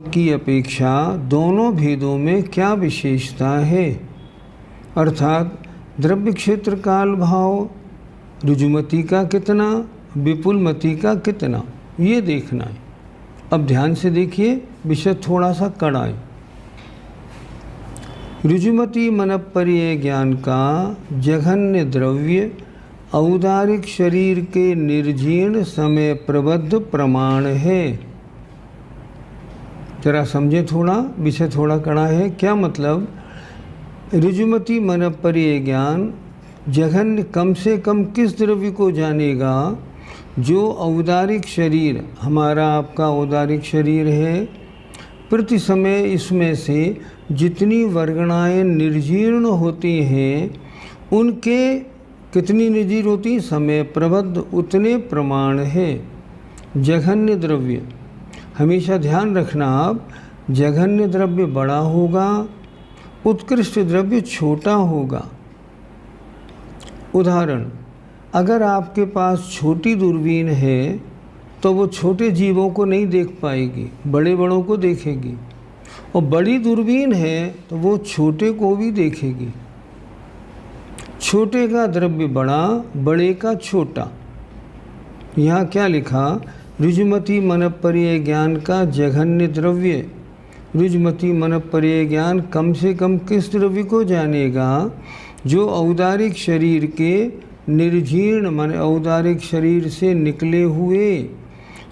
की अपेक्षा दोनों भेदों में क्या विशेषता है, अर्थात द्रव्य क्षेत्र काल भाव ऋजुमती का कितना, विपुलमती का कितना, ये देखना है। अब ध्यान से देखिए, विषय थोड़ा सा कड़ा है। ऋजुमती मनपर्य ज्ञान का जघन्य द्रव्य औदारिक शरीर के निर्जीर्ण समय प्रबद्ध प्रमाण है। जरा समझे, थोड़ा विषय थोड़ा कड़ा है। क्या मतलब? ऋजुमती मनपर्य ज्ञान जघन्य कम से कम किस द्रव्य को जानेगा? जो औदारिक शरीर, हमारा आपका औदारिक शरीर है, प्रति समय इसमें से जितनी वर्गणाएं निर्जीर्ण होती हैं, उनके कितनी निर्जीर्ण होती, समय प्रबद्ध उतने प्रमाण है। जघन्य द्रव्य, हमेशा ध्यान रखना आप, जघन्य द्रव्य बड़ा होगा, उत्कृष्ट द्रव्य छोटा होगा। उदाहरण, अगर आपके पास छोटी दूरबीन है तो वो छोटे जीवों को नहीं देख पाएगी, बड़े बड़ों को देखेगी, और बड़ी दूरबीन है तो वो छोटे को भी देखेगी। छोटे का द्रव्य बड़ा, बड़े का छोटा। यहाँ क्या लिखा? ऋजुमती मनपर्य ज्ञान का जघन्य द्रव्य। ऋजुमती मनपर्य ज्ञान कम से कम किस द्रव्य को जानेगा? जो औदारिक शरीर के निर्जीर्ण मन औदारिक शरीर से निकले हुए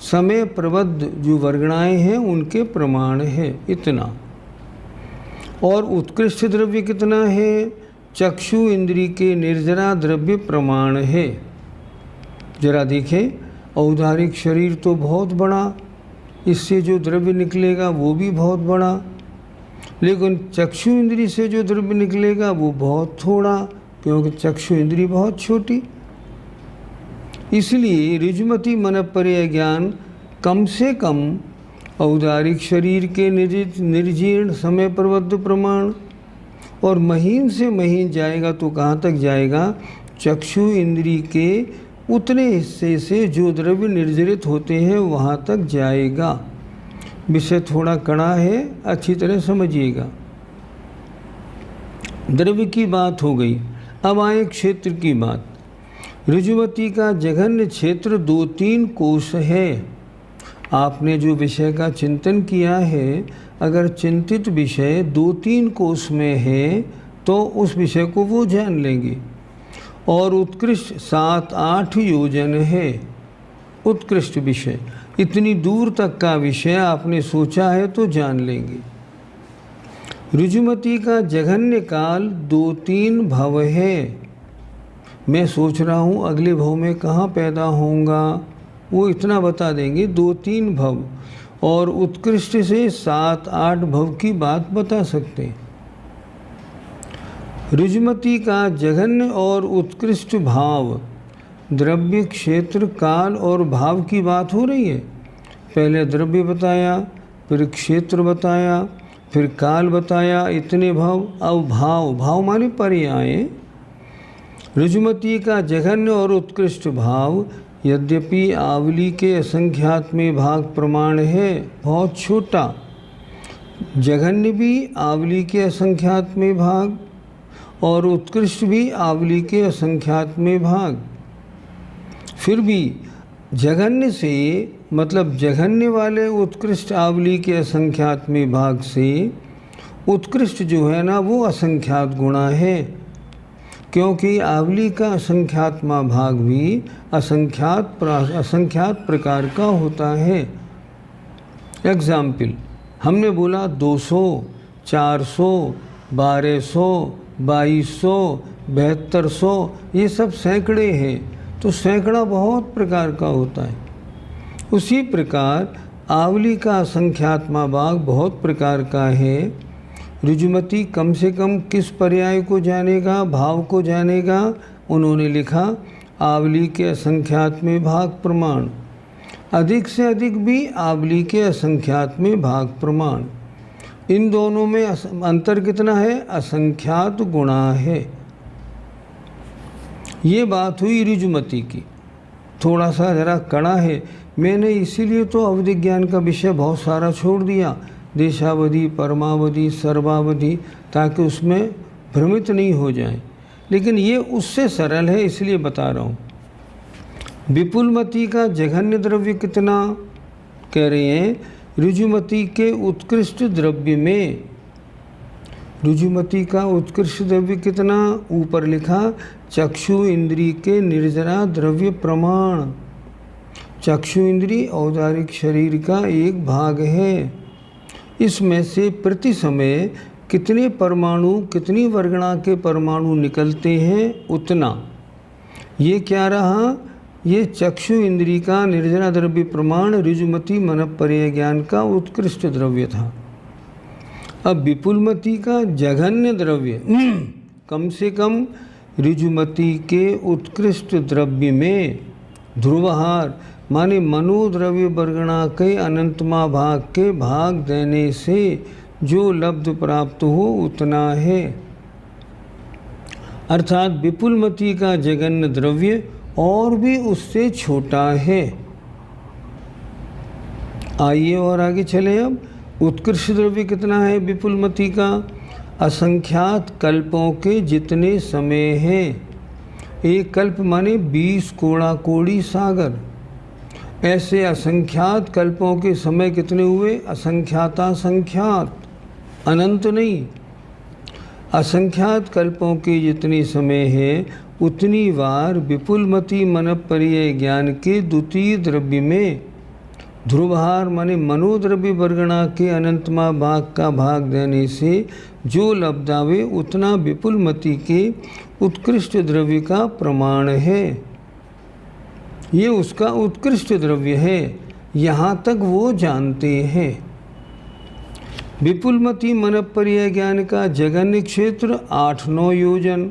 समय प्रबद्ध जो वर्गणाएं हैं उनके प्रमाण है, इतना। और उत्कृष्ट द्रव्य कितना है? चक्षु इंद्री के निर्जरा द्रव्य प्रमाण है। जरा देखें, औदारिक शरीर तो बहुत बड़ा, इससे जो द्रव्य निकलेगा वो भी बहुत बड़ा, लेकिन चक्षु इंद्री से जो द्रव्य निकलेगा वो बहुत थोड़ा, क्योंकि चक्षु इंद्री बहुत छोटी। इसलिए ऋजुमती मनपर्य ज्ञान कम से कम औदारिक शरीर के निर्जीर्ण समय प्रबद्ध प्रमाण, और महीन से महीन जाएगा तो कहाँ तक जाएगा? चक्षु इंद्री के उतने हिस्से से जो द्रव्य निर्जरित होते हैं वहाँ तक जाएगा। विषय थोड़ा कड़ा है, अच्छी तरह समझिएगा। द्रव्य की बात हो गई, अब आए क्षेत्र की बात। ऋजुमती का जघन्य क्षेत्र 2-3 कोश है। आपने जो विषय का चिंतन किया है, अगर चिंतित विषय 2-3 कोश में है तो उस विषय को वो जान लेंगे। और उत्कृष्ट 7-8 योजन है। उत्कृष्ट विषय, इतनी दूर तक का विषय आपने सोचा है तो जान लेंगे। ऋजुमती का जघन्य काल 2-3 भव है। मैं सोच रहा हूँ अगले भव में कहाँ पैदा होऊंगा, वो इतना बता देंगे, 2-3 भव। और उत्कृष्ट से 7-8 भव की बात बता सकते हैं। ऋजुमती का जघन्य और उत्कृष्ट भाव, द्रव्य क्षेत्र काल और भाव की बात हो रही है। पहले द्रव्य बताया, फिर क्षेत्र बताया, फिर काल बताया, इतने भाव। अब भाव, भाव माने पर्याय। ऋजुमती का जघन्य और उत्कृष्ट भाव यद्यपि आवली के असंख्यात में भाग प्रमाण है, बहुत छोटा। जघन्य भी आवली के असंख्यात में भाग और उत्कृष्ट भी आवली के असंख्यात में भाग। फिर भी जघन्य से मतलब जघन्य वाले उत्कृष्ट आवली के असंख्यात में भाग से उत्कृष्ट जो है ना वो असंख्यात गुणा है, क्योंकि आवली का असंख्यात्मा भाग भी असंख्यात प्रकार का होता है। एग्जाम्पल, हमने बोला 200, 400, 1200, 2200, 7200, ये सब सैकड़े हैं, तो सैकड़ा बहुत प्रकार का होता है। उसी प्रकार आवली का असंख्यात्मा भाग बहुत प्रकार का है। ऋजुमती कम से कम किस पर्याय को जानेगा, भाव को जानेगा? उन्होंने लिखा आवली के असंख्यात में भाग प्रमाण, अधिक से अधिक भी आवली के असंख्यात में भाग प्रमाण। इन दोनों में अंतर कितना है? असंख्यात गुणा है। ये बात हुई ऋजुमती की। थोड़ा सा ज़रा कड़ा है, मैंने इसीलिए तो अवधि ज्ञान का विषय बहुत सारा छोड़ दिया, देशावधि, परमावधि, सर्वावधि, ताकि उसमें भ्रमित नहीं हो जाए। लेकिन ये उससे सरल है, इसलिए बता रहा हूँ। विपुलमति का जघन्य द्रव्य कितना, कह रहे हैं ऋजुमति के उत्कृष्ट द्रव्य में। ऋजुमति का उत्कृष्ट द्रव्य कितना, ऊपर लिखा चक्षु इंद्री के निर्जरा द्रव्य प्रमाण। चक्षु इंद्री औदारिक शरीर का एक भाग है। इसमें से प्रति समय कितने परमाणु, कितनी वर्गणा के परमाणु निकलते हैं, उतना। ये क्या रहा, ये चक्षु इंद्री का निर्जरा द्रव्य प्रमाण ऋजुमति मनःपर्यय ज्ञान का उत्कृष्ट द्रव्य था। अब विपुलमति का जघन्य द्रव्य कम से कम ऋजुमति के उत्कृष्ट द्रव्य में ध्रुवहार माने मनोद्रव्य वर्गणा के अनंतमा भाग के भाग देने से जो लब्ध प्राप्त हो उतना है। अर्थात विपुलमति का जघन्य द्रव्य और भी उससे छोटा है। आइए और आगे चले। अब उत्कृष्ट द्रव्य कितना है विपुलमति का, असंख्यात कल्पों के जितने समय हैं। एक कल्प माने 20 कोड़ा कोड़ी सागर। ऐसे असंख्यात कल्पों के समय कितने हुए, असंख्याता संख्यात, अनंत नहीं। असंख्यात कल्पों के जितने समय है उतनी बार विपुलमति मनःपर्यय ज्ञान के द्वितीय द्रव्य में ध्रुवहार माने मनोद्रव्य वर्गणा के अनंतमा भाग का भाग देने से जो लब्धावे उतना विपुलमति के उत्कृष्ट द्रव्य का प्रमाण है। ये उसका उत्कृष्ट द्रव्य है, यहाँ तक वो जानते हैं। विपुलमति मनःपर्यय ज्ञान का जघन्य क्षेत्र 8-9 योजन,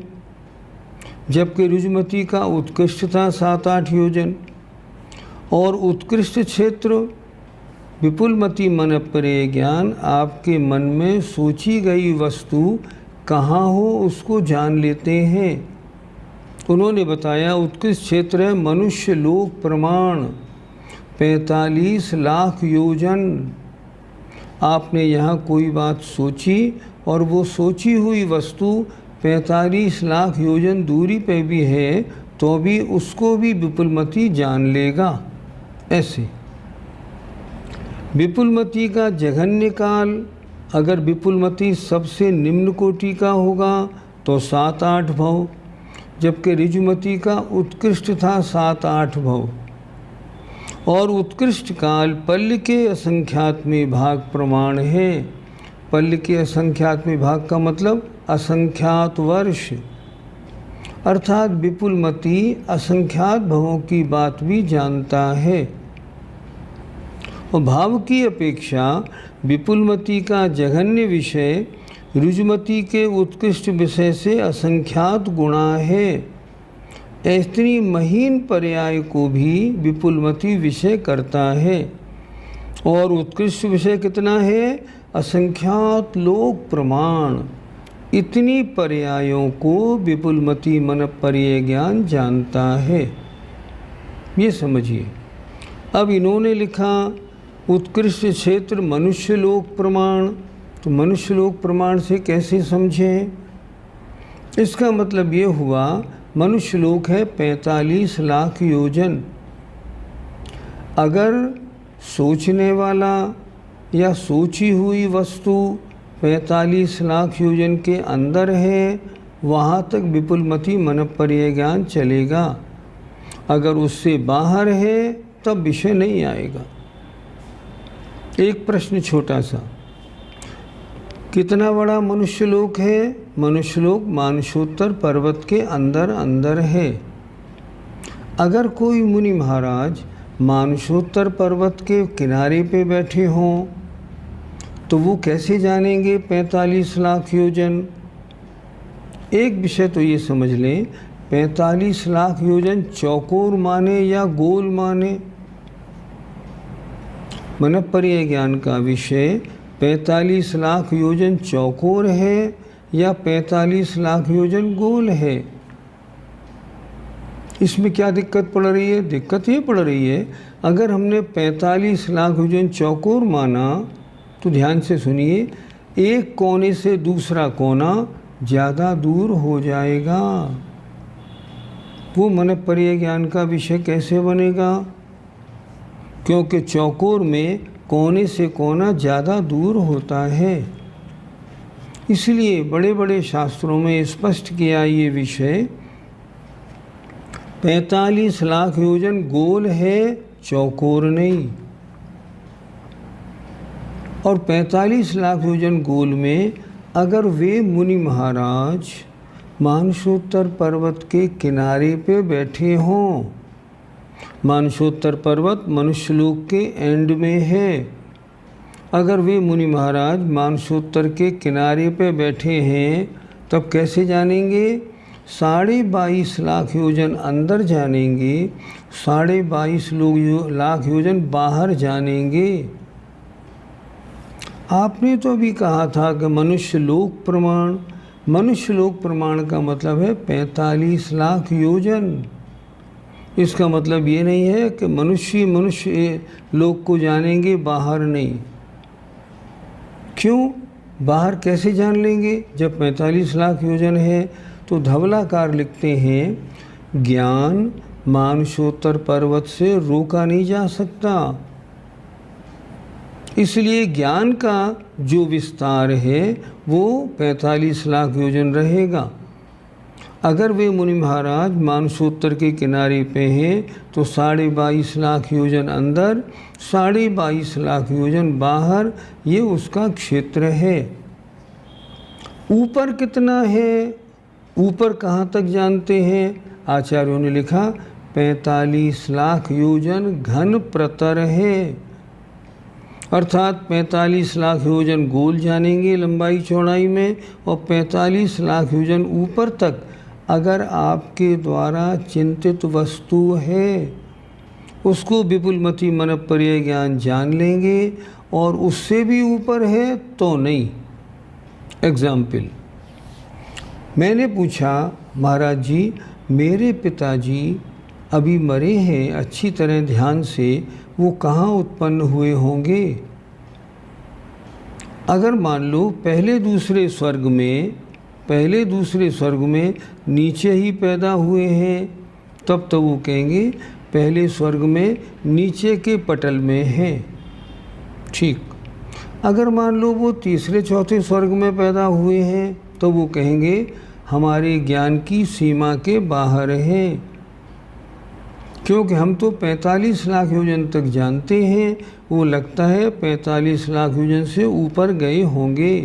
जबकि ऋजुमति का उत्कृष्ट था 7-8 योजन। और उत्कृष्ट क्षेत्र विपुलमति मनःपर्यय ज्ञान आपके मन में सोची गई वस्तु कहाँ हो उसको जान लेते हैं। उन्होंने बताया उत्कृष्ट क्षेत्र है मनुष्य लोक प्रमाण 45 लाख योजन। आपने यहाँ कोई बात सोची और वो सोची हुई वस्तु 45 लाख योजन दूरी पे भी है तो भी उसको भी विपुलमति जान लेगा। ऐसे विपुलमति का जघन्य काल, अगर विपुलमति सबसे निम्न कोटि का होगा तो 7-8 भव, जबकि ऋजुमति का उत्कृष्ट था 7-8 भव। और उत्कृष्ट काल पल्ल के असंख्यात्मय भाग प्रमाण है। पल्ल के असंख्यात्मय भाग का मतलब असंख्यात वर्ष, अर्थात विपुलमति असंख्यात भवों की बात भी जानता है। और भाव की अपेक्षा विपुलमति का जघन्य विषय ऋजुमति के उत्कृष्ट विषय से असंख्यात गुणा है। इतनी महीन पर्याय को भी विपुलमति विषय करता है। और उत्कृष्ट विषय कितना है, असंख्यात लोक प्रमाण। इतनी पर्यायों को विपुलमति मनःपर्यय ज्ञान जानता है। ये समझिए। अब इन्होंने लिखा उत्कृष्ट क्षेत्र मनुष्य लोक प्रमाण, तो मनुष्य लोक प्रमाण से कैसे समझें। इसका मतलब ये हुआ मनुष्य लोक है 45 लाख योजन। अगर सोचने वाला या सोची हुई वस्तु 45 लाख योजन के अंदर है, वहाँ तक विपुलमति मनःपर्यय ज्ञान चलेगा। अगर उससे बाहर है तब विषय नहीं आएगा। एक प्रश्न छोटा सा, कितना बड़ा मनुष्य लोक है। मनुष्य लोक मानसोत्तर पर्वत के अंदर अंदर है। अगर कोई मुनि महाराज मानसोत्तर पर्वत के किनारे पे बैठे हों तो वो कैसे जानेंगे 45 लाख योजन। एक विषय तो ये समझ लें, 45 लाख योजन चौकोर माने या गोल माने। मनःपर्यय ज्ञान का विषय 45 लाख योजन चौकोर है या 45 लाख योजन गोल है। इसमें क्या दिक्कत पड़ रही है? दिक्कत ये पड़ रही है अगर हमने 45 लाख योजन चौकोर माना तो ध्यान से सुनिए, एक कोने से दूसरा कोना ज़्यादा दूर हो जाएगा। वो मनःपर्य ज्ञान का विषय कैसे बनेगा? क्योंकि चौकोर में कोने से कोना ज़्यादा दूर होता है। इसलिए बड़े बड़े शास्त्रों में स्पष्ट किया ये विषय 45 लाख योजन गोल है, चौकोर नहीं। और 45 लाख योजन गोल में अगर वे मुनि महाराज मानसोत्तर पर्वत के किनारे पे बैठे हों, मानसोत्तर पर्वत मनुष्यलोक के एंड में है, अगर वे मुनि महाराज मानसोत्तर के किनारे पे बैठे हैं तब कैसे जानेंगे? 22.5 लाख योजन अंदर जानेंगे, 22.5 लाख योजन बाहर जानेंगे। आपने तो अभी कहा था कि मनुष्य लोक प्रमाण, मनुष्य लोक प्रमाण का मतलब है 45 लाख योजन। इसका मतलब ये नहीं है कि मनुष्य लोक को जानेंगे, बाहर नहीं। क्यों? बाहर कैसे जान लेंगे जब 45 लाख योजन है? तो धवलाकार लिखते हैं, ज्ञान मानसोत्तर पर्वत से रोका नहीं जा सकता। इसलिए ज्ञान का जो विस्तार है वो 45 लाख योजन रहेगा। अगर वे मुनि महाराज मानसोत्तर के किनारे पे हैं तो 22.5 लाख योजन अंदर, 22.5 लाख योजन बाहर, ये उसका क्षेत्र है। ऊपर कितना है? ऊपर कहाँ तक जानते हैं? आचार्यों ने लिखा 45 लाख योजन घन प्रतर है। अर्थात 45 लाख योजन गोल जानेंगे लंबाई चौड़ाई में, और 45 लाख योजन ऊपर तक अगर आपके द्वारा चिंतित वस्तु है उसको विपुलमति मनःपर्य ज्ञान जान लेंगे, और उससे भी ऊपर है तो नहीं। एग्जाम्पल, मैंने पूछा, महाराज जी मेरे पिताजी अभी मरे हैं, अच्छी तरह ध्यान से, वो कहाँ उत्पन्न हुए होंगे? अगर मान लो पहले दूसरे स्वर्ग में नीचे ही पैदा हुए हैं, तब तो वो कहेंगे पहले स्वर्ग में नीचे के पटल में हैं। ठीक। अगर मान लो वो तीसरे चौथे स्वर्ग में पैदा हुए हैं तो वो कहेंगे हमारे ज्ञान की सीमा के बाहर हैं, क्योंकि हम तो 45 लाख योजन तक जानते हैं, वो लगता है 45 लाख योजन से ऊपर गए होंगे।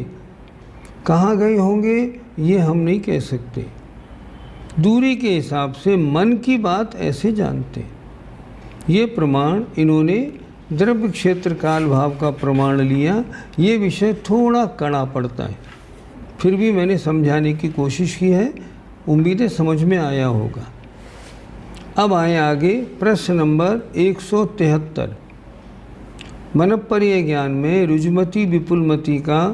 कहाँ गए होंगे ये हम नहीं कह सकते। दूरी के हिसाब से मन की बात ऐसे जानते हैं। ये प्रमाण इन्होंने द्रव्य क्षेत्र काल भाव का प्रमाण लिया। ये विषय थोड़ा कड़ा पड़ता है, फिर भी मैंने समझाने की कोशिश की है, उम्मीद है समझ में आया होगा। अब आए आगे प्रश्न नंबर 173। मनःपर्य ज्ञान में रुजुमति विपुलमति का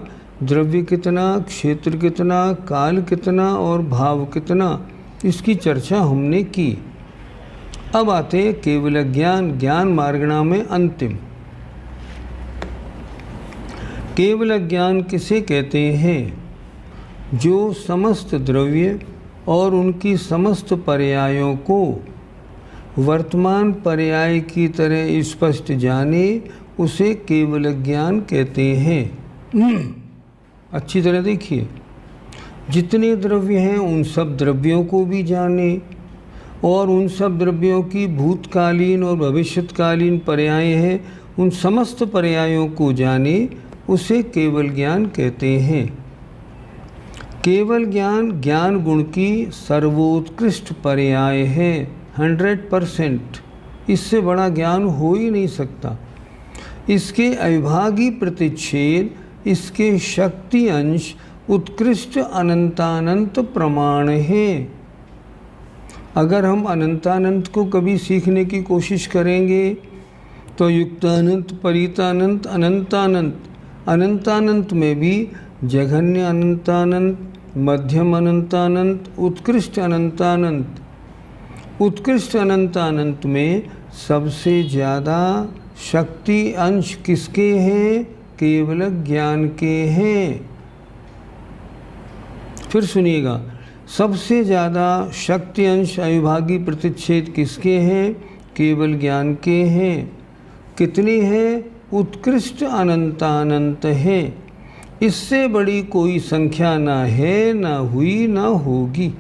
द्रव्य कितना, क्षेत्र कितना, काल कितना और भाव कितना, इसकी चर्चा हमने की। अब आते हैं केवल ज्ञान, ज्ञान मार्गणा में अंतिम। केवल ज्ञान किसे कहते हैं? जो समस्त द्रव्य और उनकी समस्त पर्यायों को वर्तमान पर्याय की तरह स्पष्ट जाने, उसे केवल ज्ञान कहते हैं। अच्छी तरह देखिए, जितने द्रव्य हैं उन सब द्रव्यों को भी जाने, और उन सब द्रव्यों की भूतकालीन और भविष्यकालीन पर्याय हैं, उन समस्त पर्यायों को जाने, उसे केवल ज्ञान कहते हैं। केवल ज्ञान ज्ञान गुण की सर्वोत्कृष्ट पर्याय है, 100%। इससे बड़ा ज्ञान हो ही नहीं सकता। इसके अविभागी प्रतिच्छेद, इसके शक्ति अंश उत्कृष्ट अनंतानंत प्रमाण है। अगर हम अनंतानंत को कभी सीखने की कोशिश करेंगे तो युक्तानंत, परितानंत, अनंतानंत, अनंतानंत में भी जघन्य अनंतानंत, मध्यम अनंतानंत, उत्कृष्ट अनंतानंत। उत्कृष्ट अनंतानंत में सबसे ज़्यादा शक्ति अंश किसके हैं? केवल ज्ञान के हैं। फिर सुनिएगा, सबसे ज़्यादा शक्ति अंश अविभागी प्रतिच्छेद किसके हैं? केवल ज्ञान के हैं। कितने हैं? उत्कृष्ट अनंतानंत है। इससे बड़ी कोई संख्या ना है, ना हुई, ना होगी,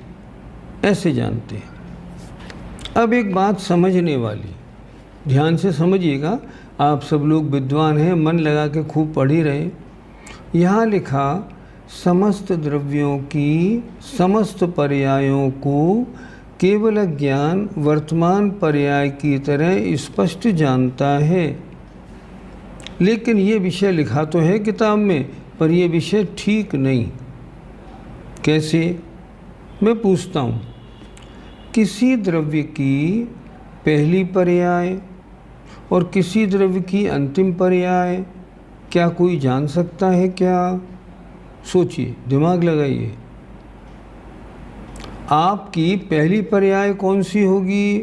ऐसे जानते हैं। अब एक बात समझने वाली, ध्यान से समझिएगा, आप सब लोग विद्वान हैं, मन लगा के खूब पढ़ ही रहे। यहाँ लिखा समस्त द्रव्यों की समस्त पर्यायों को केवल ज्ञान वर्तमान पर्याय की तरह स्पष्ट जानता है। लेकिन ये विषय लिखा तो है किताब में, पर यह विषय ठीक नहीं। कैसे? मैं पूछता हूँ, किसी द्रव्य की पहली पर्याय और किसी द्रव्य की अंतिम पर्याय क्या कोई जान सकता है क्या? सोचिए, दिमाग लगाइए। आपकी पहली पर्याय कौन सी होगी?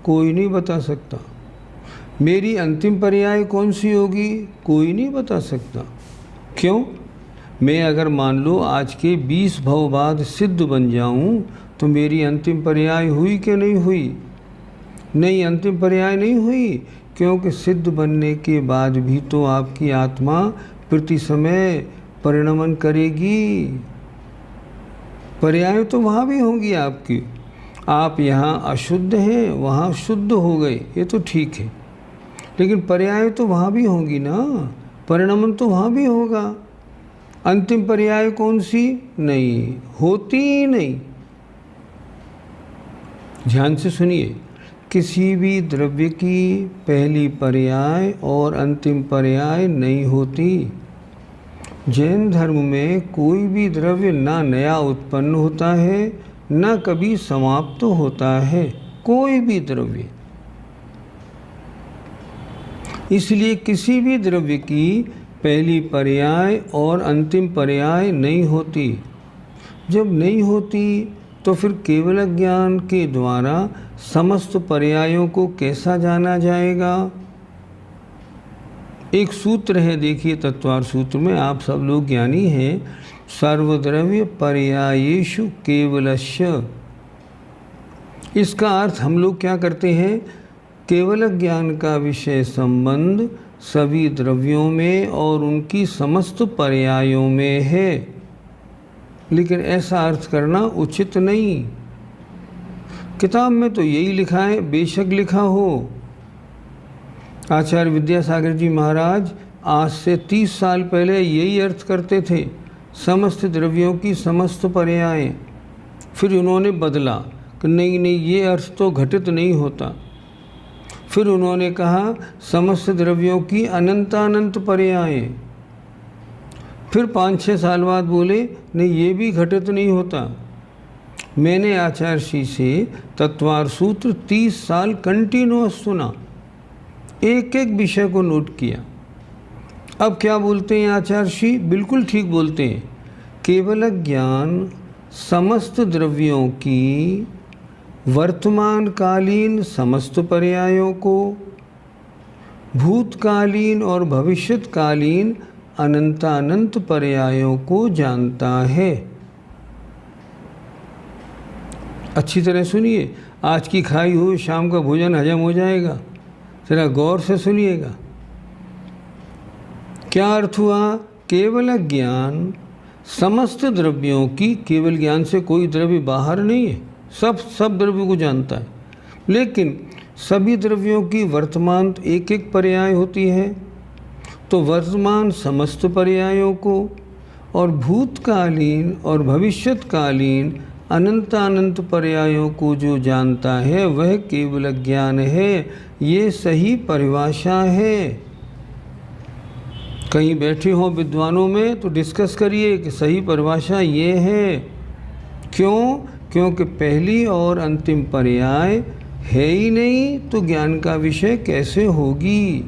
कोई नहीं बता सकता। मेरी अंतिम पर्याय कौन सी होगी? कोई नहीं बता सकता। क्यों? मैं अगर मान लो आज के 20 भव बाद सिद्ध बन जाऊं तो मेरी अंतिम पर्याय हुई कि नहीं हुई? नहीं, अंतिम पर्याय नहीं हुई, क्योंकि सिद्ध बनने के बाद भी तो आपकी आत्मा प्रति समय परिणमन करेगी। पर्याय तो वहाँ भी होंगी आपकी। आप यहाँ अशुद्ध हैं, वहाँ शुद्ध हो गए, ये तो ठीक है, लेकिन पर्याय तो वहाँ भी होंगी ना, परिणमन तो वहाँ भी होगा। अंतिम पर्याय कौन सी? नहीं होती ही नहीं। ध्यान से सुनिए, किसी भी द्रव्य की पहली पर्याय और अंतिम पर्याय नहीं होती। जैन धर्म में कोई भी द्रव्य ना नया उत्पन्न होता है, ना कभी समाप्त होता है, कोई भी द्रव्य। इसलिए किसी भी द्रव्य की पहली पर्याय और अंतिम पर्याय नहीं होती। जब नहीं होती तो फिर केवल ज्ञान के द्वारा समस्त पर्यायों को कैसा जाना जाएगा? एक सूत्र है, देखिए तत्वार सूत्र में, आप सब लोग ज्ञानी हैं। सर्वद्रव्य पर्यायेषु केवलस्य। इसका अर्थ हम लोग क्या करते हैं? केवल ज्ञान का विषय संबंध सभी द्रव्यों में और उनकी समस्त पर्यायों में है। लेकिन ऐसा अर्थ करना उचित नहीं। किताब में तो यही लिखा है, बेशक लिखा हो। आचार्य विद्यासागर जी महाराज आज से 30 साल पहले यही अर्थ करते थे, समस्त द्रव्यों की समस्त पर्याय। फिर उन्होंने बदला कि नहीं नहीं, ये अर्थ तो घटित नहीं होता। फिर उन्होंने कहा समस्त द्रव्यों की अनंतानंत पर्याय। फिर 5-6 साल बाद बोले नहीं, ये भी घटित नहीं होता। मैंने आचार्य श्री से तत्वार सूत्र 30 साल कंटिन्यूअस सुना, एक एक विषय को नोट किया। अब क्या बोलते हैं आचार्य श्री? बिल्कुल ठीक बोलते हैं। केवल ज्ञान समस्त द्रव्यों की वर्तमान कालीन समस्त पर्यायों को, भूतकालीन और भविष्यकालीन अनंतानंत पर्यायों को जानता है। अच्छी तरह सुनिए, आज की खाई हुई शाम का भोजन हजम हो जाएगा। जरा गौर से सुनिएगा। क्या अर्थ हुआ? केवल ज्ञान समस्त द्रव्यों की, केवल ज्ञान से कोई द्रव्य बाहर नहीं है, सब द्रव्यों को जानता है। लेकिन सभी द्रव्यों की वर्तमान एक एक पर्याय होती है, तो वर्तमान समस्त पर्यायों को और भूतकालीन और भविष्यकालीन अनंतानंत पर्यायों को जो जानता है वह केवल ज्ञान है। ये सही परिभाषा है। कहीं बैठे हो विद्वानों में तो डिस्कस करिए कि सही परिभाषा ये है। क्यों? क्योंकि पहली और अंतिम पर्याय है ही नहीं तो ज्ञान का विषय कैसे होगी?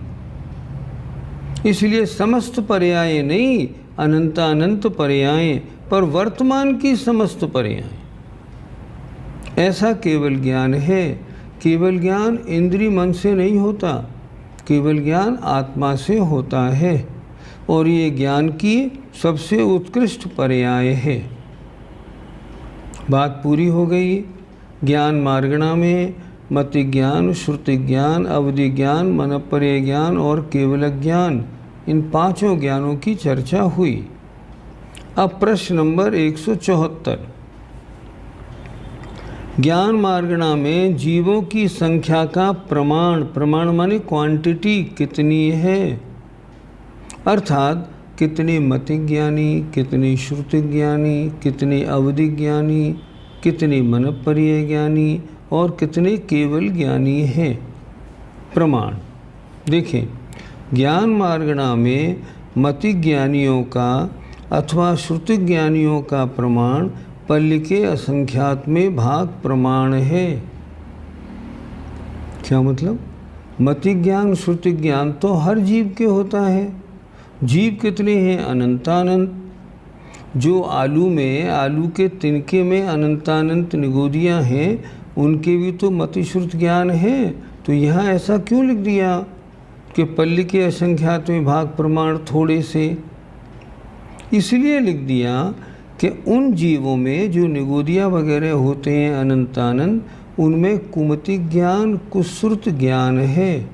इसलिए समस्त पर्याय नहीं, अनंतानंत पर्याय, पर वर्तमान की समस्त पर्याय, ऐसा केवल ज्ञान है। केवल ज्ञान इंद्रिय मन से नहीं होता, केवल ज्ञान आत्मा से होता है। और ये ज्ञान की सबसे उत्कृष्ट पर्याय है। बात पूरी हो गई। ज्ञान मार्गणा में मति ज्ञान, श्रुति ज्ञान, अवधि ज्ञान, मनःपर्यय ज्ञान और केवल ज्ञान, इन पांचों ज्ञानों की चर्चा हुई। अब प्रश्न नंबर 174। ज्ञान मार्गणा में जीवों की संख्या का प्रमाण, प्रमाण माने क्वांटिटी, कितनी है? अर्थात कितने मति ज्ञानी, कितने श्रुति ज्ञानी, कितने अवधि ज्ञानी, कितने मनःपर्यय ज्ञानी और कितने केवल ज्ञानी हैं। प्रमाण देखें, ज्ञान मार्गणा में मति ज्ञानियों का अथवा श्रुति ज्ञानियों का प्रमाण पल्ली के असंख्यात में भाग प्रमाण है। क्या मतलब? मति ज्ञान, श्रुति ज्ञान तो हर जीव के होता है। जीव कितने हैं? अनंतानंत। जो आलू में, आलू के तिनके में अनंतानंत निगोदियाँ हैं, उनके भी तो मति श्रुति ज्ञान है। तो यहाँ ऐसा क्यों लिख दिया कि पल्ली के असंख्यात में भाग प्रमाण थोड़े से? इसलिए लिख दिया कि उन जीवों में जो निगोदिया वगैरह होते हैं अनंतानंद, उनमें कुमति ज्ञान, कुश्रुत ज्ञान है।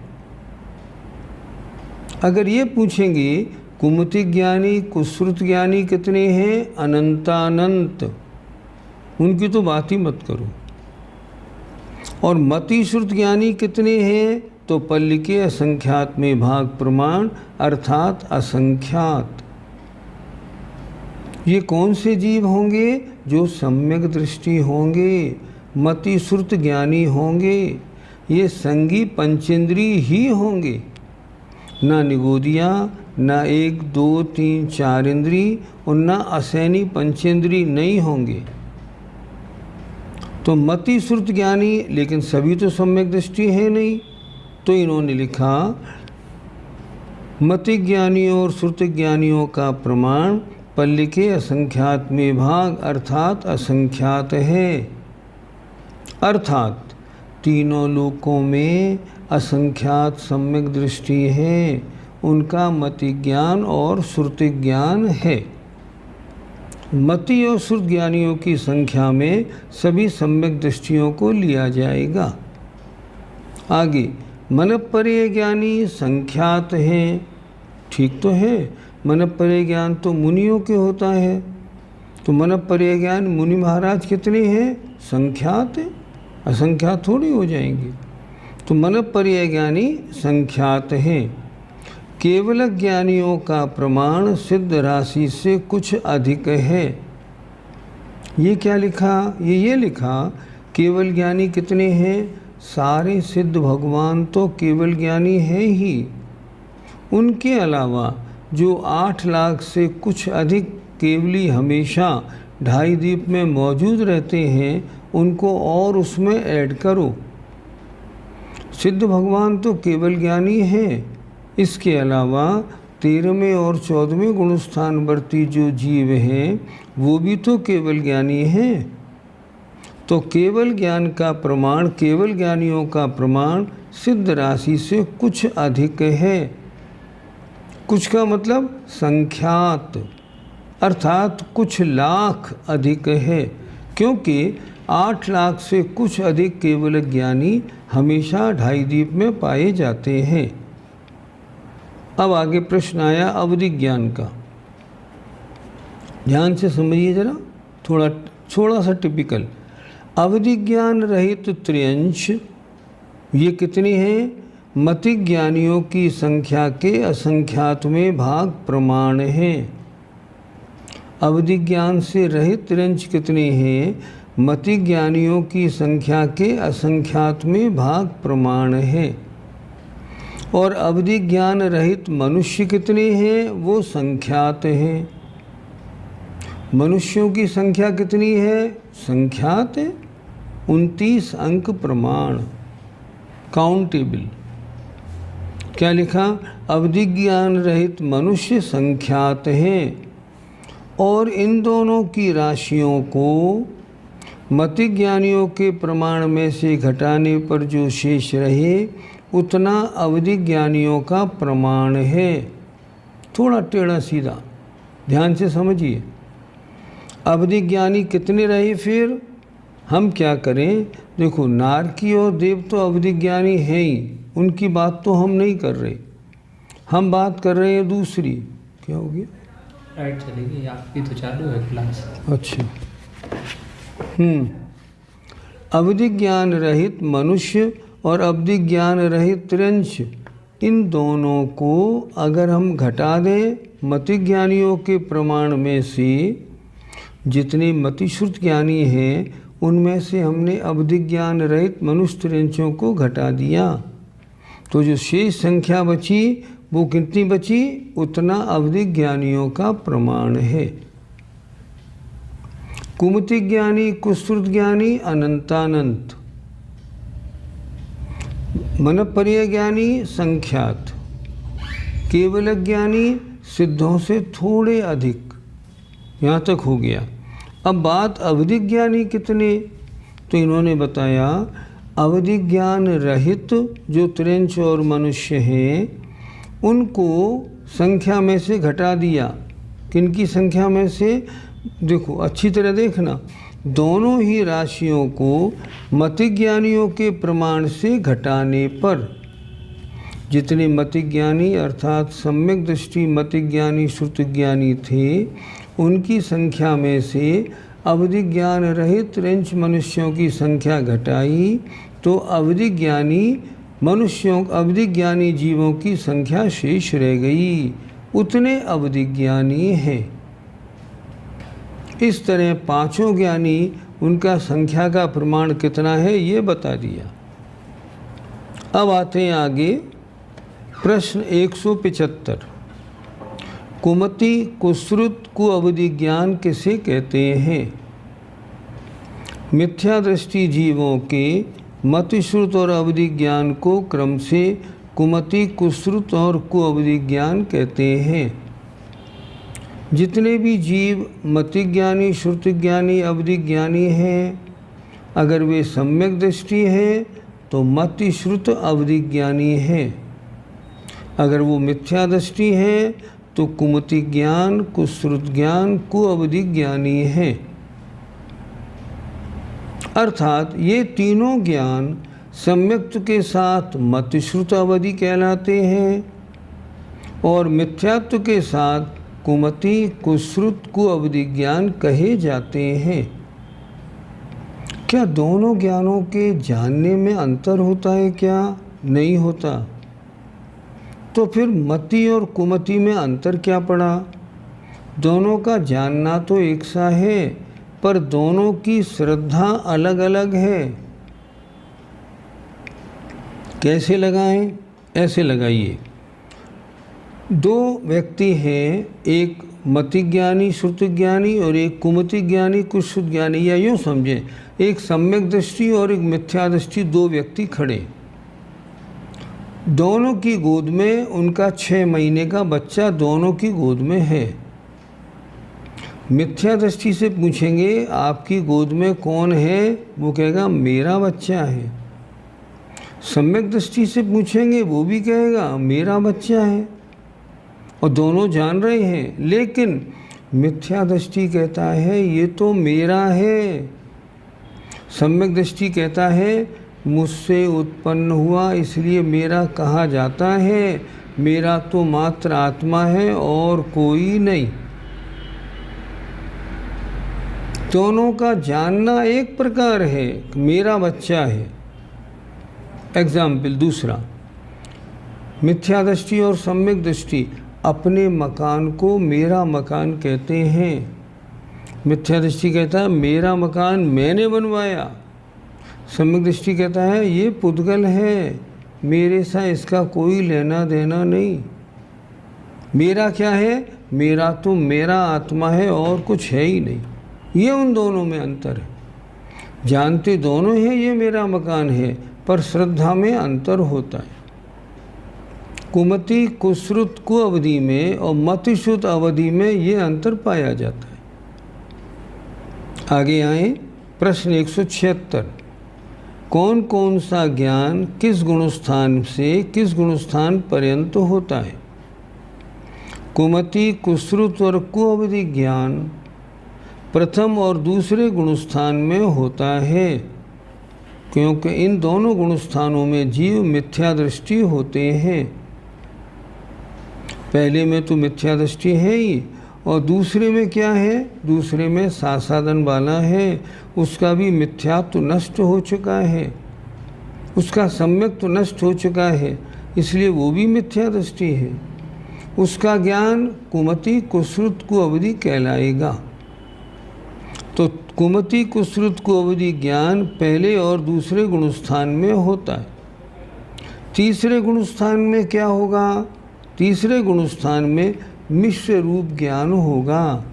अगर ये पूछेंगे कुमति ज्ञानी, कुश्रुत ज्ञानी कितने हैं? अनंतानंत, उनकी तो बात ही मत करो। और मति श्रुत ज्ञानी कितने हैं? तो पल्ली के असंख्यात में भाग प्रमाण अर्थात असंख्यात। ये कौन से जीव होंगे? जो सम्यक दृष्टि होंगे, मति श्रुत ज्ञानी होंगे। ये संगी पंचेंद्री ही होंगे, ना निगोदिया, ना 1, 2, 3, 4 इंद्री और ना असैनी पंचेंद्री नहीं होंगे। तो मति श्रुत ज्ञानी, लेकिन सभी तो सम्यक दृष्टि है नहीं। तो इन्होंने लिखा मति ज्ञानियों और श्रुति ज्ञानियों का प्रमाण पल्ली के असंख्यात में भाग अर्थात असंख्यात है। अर्थात तीनों लोकों में असंख्यात सम्यक दृष्टि है, उनका मति ज्ञान और श्रुति ज्ञान है। मति और श्रुति ज्ञानियों की संख्या में सभी सम्यक दृष्टियों को लिया जाएगा। आगे मनःपर्यय ज्ञानी संख्यात हैं। ठीक तो है, मनःपर्यय ज्ञान तो मुनियों के होता है। तो मनःपर्यय ज्ञान मुनि महाराज कितने हैं? संख्यात है, असंख्यात थोड़ी हो जाएंगे। तो मनःपर्यय ज्ञानी संख्यात हैं। केवल ज्ञानियों का प्रमाण सिद्ध राशि से कुछ अधिक है। ये क्या लिखा? ये लिखा केवल ज्ञानी कितने हैं? सारे सिद्ध भगवान तो केवल ज्ञानी हैं ही। उनके अलावा जो 8 लाख से कुछ अधिक केवली हमेशा ढाई दीप में मौजूद रहते हैं, उनको और उसमें ऐड करो। सिद्ध भगवान तो केवल ज्ञानी हैं। इसके अलावा 13वें और 14वें गुणस्थान वर्ती जो जीव हैं, वो भी तो केवल ज्ञानी हैं। तो केवल ज्ञान का प्रमाण, केवल ज्ञानियों का प्रमाण सिद्ध राशि से कुछ अधिक है। कुछ का मतलब संख्यात, अर्थात कुछ लाख अधिक है, क्योंकि 8 लाख से कुछ अधिक केवल ज्ञानी हमेशा ढाई दीप में पाए जाते हैं। अब आगे प्रश्न आया अवधि ज्ञान का। ध्यान से समझिए जरा, थोड़ा सा टिपिकल। अवधि ज्ञान रहित त्रियंश ये कितने हैं? मति ज्ञानियों की संख्या के असंख्यात में भाग प्रमाण है। अवधि ज्ञान से रहित त्रियंश कितने हैं? मति ज्ञानियों की संख्या के असंख्यात में भाग प्रमाण है। और अवधि ज्ञान रहित मनुष्य कितने हैं? वो संख्यात हैं। मनुष्यों की संख्या कितनी है? संख्यात है, 29 अंक प्रमाण, काउंटेबल। क्या लिखा? अवधि ज्ञान रहित मनुष्य संख्यात हैं। और इन दोनों की राशियों को मति ज्ञानियों के प्रमाण में से घटाने पर जो शेष रहे, उतना अवधि ज्ञानियों का प्रमाण है। थोड़ा टेढ़ा सीधा, ध्यान से समझिए। अवधि ज्ञानी कितने रहे फिर? हम क्या करें, देखो नारकी और देव तो अवधि ज्ञानी हैं ही, उनकी बात तो हम नहीं कर रहे, हम बात कर रहे हैं दूसरी। क्या हो गया? राइट चलेगी, आपकी तो चालू है क्लास। अच्छा। अवधि ज्ञान रहित मनुष्य और अवधि ज्ञान रहित त्रिंश, इन दोनों को अगर हम घटा दें मति ज्ञानियों के प्रमाण में से, जितने मतिश्रुत ज्ञानी हैं उनमें से हमने अवधि ज्ञान रहित मनुष्य त्रिंशों को घटा दिया, तो जो शेष संख्या बची वो कितनी बची? उतना अवधि ज्ञानियों का प्रमाण है। कुमति ज्ञानी, कुश्रुत ज्ञानी, अनंतानंत, मनपर्य ज्ञानी संख्यात, केवल ज्ञानी सिद्धों से थोड़े अधिक, यहाँ तक हो गया। अब बात अवधि ज्ञानी कितने, तो इन्होंने बताया अवधि ज्ञान रहित जो त्रिंश और मनुष्य हैं उनको संख्या में से घटा दिया। किनकी संख्या में से? देखो अच्छी तरह देखना, दोनों ही राशियों को मतिज्ञानियों के प्रमाण से घटाने पर जितने मतिज्ञानी अर्थात सम्यक दृष्टि मतिज्ञानी श्रुतिज्ञानी थे उनकी संख्या में से अवधि ज्ञान रहित त्रिंश मनुष्यों की संख्या घटाई तो अवधि ज्ञानी मनुष्यों, अवधि ज्ञानी जीवों की संख्या शेष रह गई, उतने अवधि ज्ञानी हैं। इस तरह पांचों ज्ञानी, उनका संख्या का प्रमाण कितना है ये बता दिया। अब आते हैं आगे, प्रश्न 175। कुमति कुश्रुत कुअवधि ज्ञान किसे कहते हैं? मिथ्या दृष्टि जीवों के मतिश्रुत और अवधि ज्ञान को क्रम से कुमति कुश्रुत और कुअवधि ज्ञान कहते हैं। जितने भी जीव मतिज्ञानी श्रुतिज्ञानी अवधि ज्ञानी हैं, अगर वे सम्यक दृष्टि हैं तो मतिश्रुत अवधि ज्ञानी हैं, अगर वो मिथ्या दृष्टि हैं तो कुमति ज्ञान कुश्रुत ज्ञान कुअवधि ज्ञानी हैं। अर्थात ये तीनों ज्ञान सम्यक्त के साथ मतिश्रुत अवधि कहलाते हैं और मिथ्यात्व के साथ कुमति कुश्रुत कुअवधि ज्ञान कहे जाते हैं। क्या दोनों ज्ञानों के जानने में अंतर होता है? क्या नहीं होता? तो फिर मति और कुमति में अंतर क्या पड़ा? दोनों का जानना तो एक सा है पर दोनों की श्रद्धा अलग अलग है। कैसे लगाएं? ऐसे लगाइए, दो व्यक्ति हैं, एक मतिज्ञानी श्रुतिज्ञानी और एक कुमति ज्ञानी कुश्रुत ज्ञानी, या यूँ समझें एक सम्यक दृष्टि और एक मिथ्या दृष्टि, दो व्यक्ति खड़े, दोनों की गोद में उनका 6 महीने का बच्चा दोनों की गोद में है। मिथ्या दृष्टि से पूछेंगे आपकी गोद में कौन है, वो कहेगा मेरा बच्चा है। सम्यक दृष्टि से पूछेंगे वो भी कहेगा मेरा बच्चा है, और दोनों जान रहे हैं। लेकिन मिथ्या दृष्टि कहता है ये तो मेरा है, सम्यक दृष्टि कहता है मुझसे उत्पन्न हुआ इसलिए मेरा कहा जाता है, मेरा तो मात्र आत्मा है और कोई नहीं। दोनों का जानना एक प्रकार है, मेरा बच्चा है। एग्जाम्पल दूसरा, मिथ्या दृष्टि और सम्यक दृष्टि अपने मकान को मेरा मकान कहते हैं। मिथ्या दृष्टि कहता है मेरा मकान मैंने बनवाया, सम्यक दृष्टि कहता है ये पुद्गल है, मेरे साथ इसका कोई लेना देना नहीं। मेरा क्या है? मेरा तो मेरा आत्मा है और कुछ है ही नहीं। ये उन दोनों में अंतर है। जानते दोनों हैं ये मेरा मकान है, पर श्रद्धा में अंतर होता है। कुमति कुश्रुत कुअवधि में और मतिश्रुत अवधि में ये अंतर पाया जाता है। आगे आए, प्रश्न 176। कौन कौन सा ज्ञान किस गुणस्थान से किस गुणस्थान पर्यंत होता है? कुमति, कुश्रुत और कुअवधि ज्ञान प्रथम और दूसरे गुणस्थान में होता है, क्योंकि इन दोनों गुणस्थानों में जीव मिथ्या दृष्टि होते हैं। पहले में तो मिथ्या दृष्टि है ही, और दूसरे में क्या है? दूसरे में सासादन वाला है, उसका भी मिथ्यात्व नष्ट हो चुका है, उसका सम्यक तो नष्ट हो चुका है, इसलिए वो भी मिथ्या दृष्टि है। उसका ज्ञान कुमति, कुश्रुत, कुअवधि कहलाएगा। तो कुमति, कुश्रुत, कुअवधि ज्ञान पहले और दूसरे गुणस्थान में होता है। तीसरे गुणस्थान में क्या होगा? तीसरे गुणस्थान में मिश्र रूप ज्ञान होगा।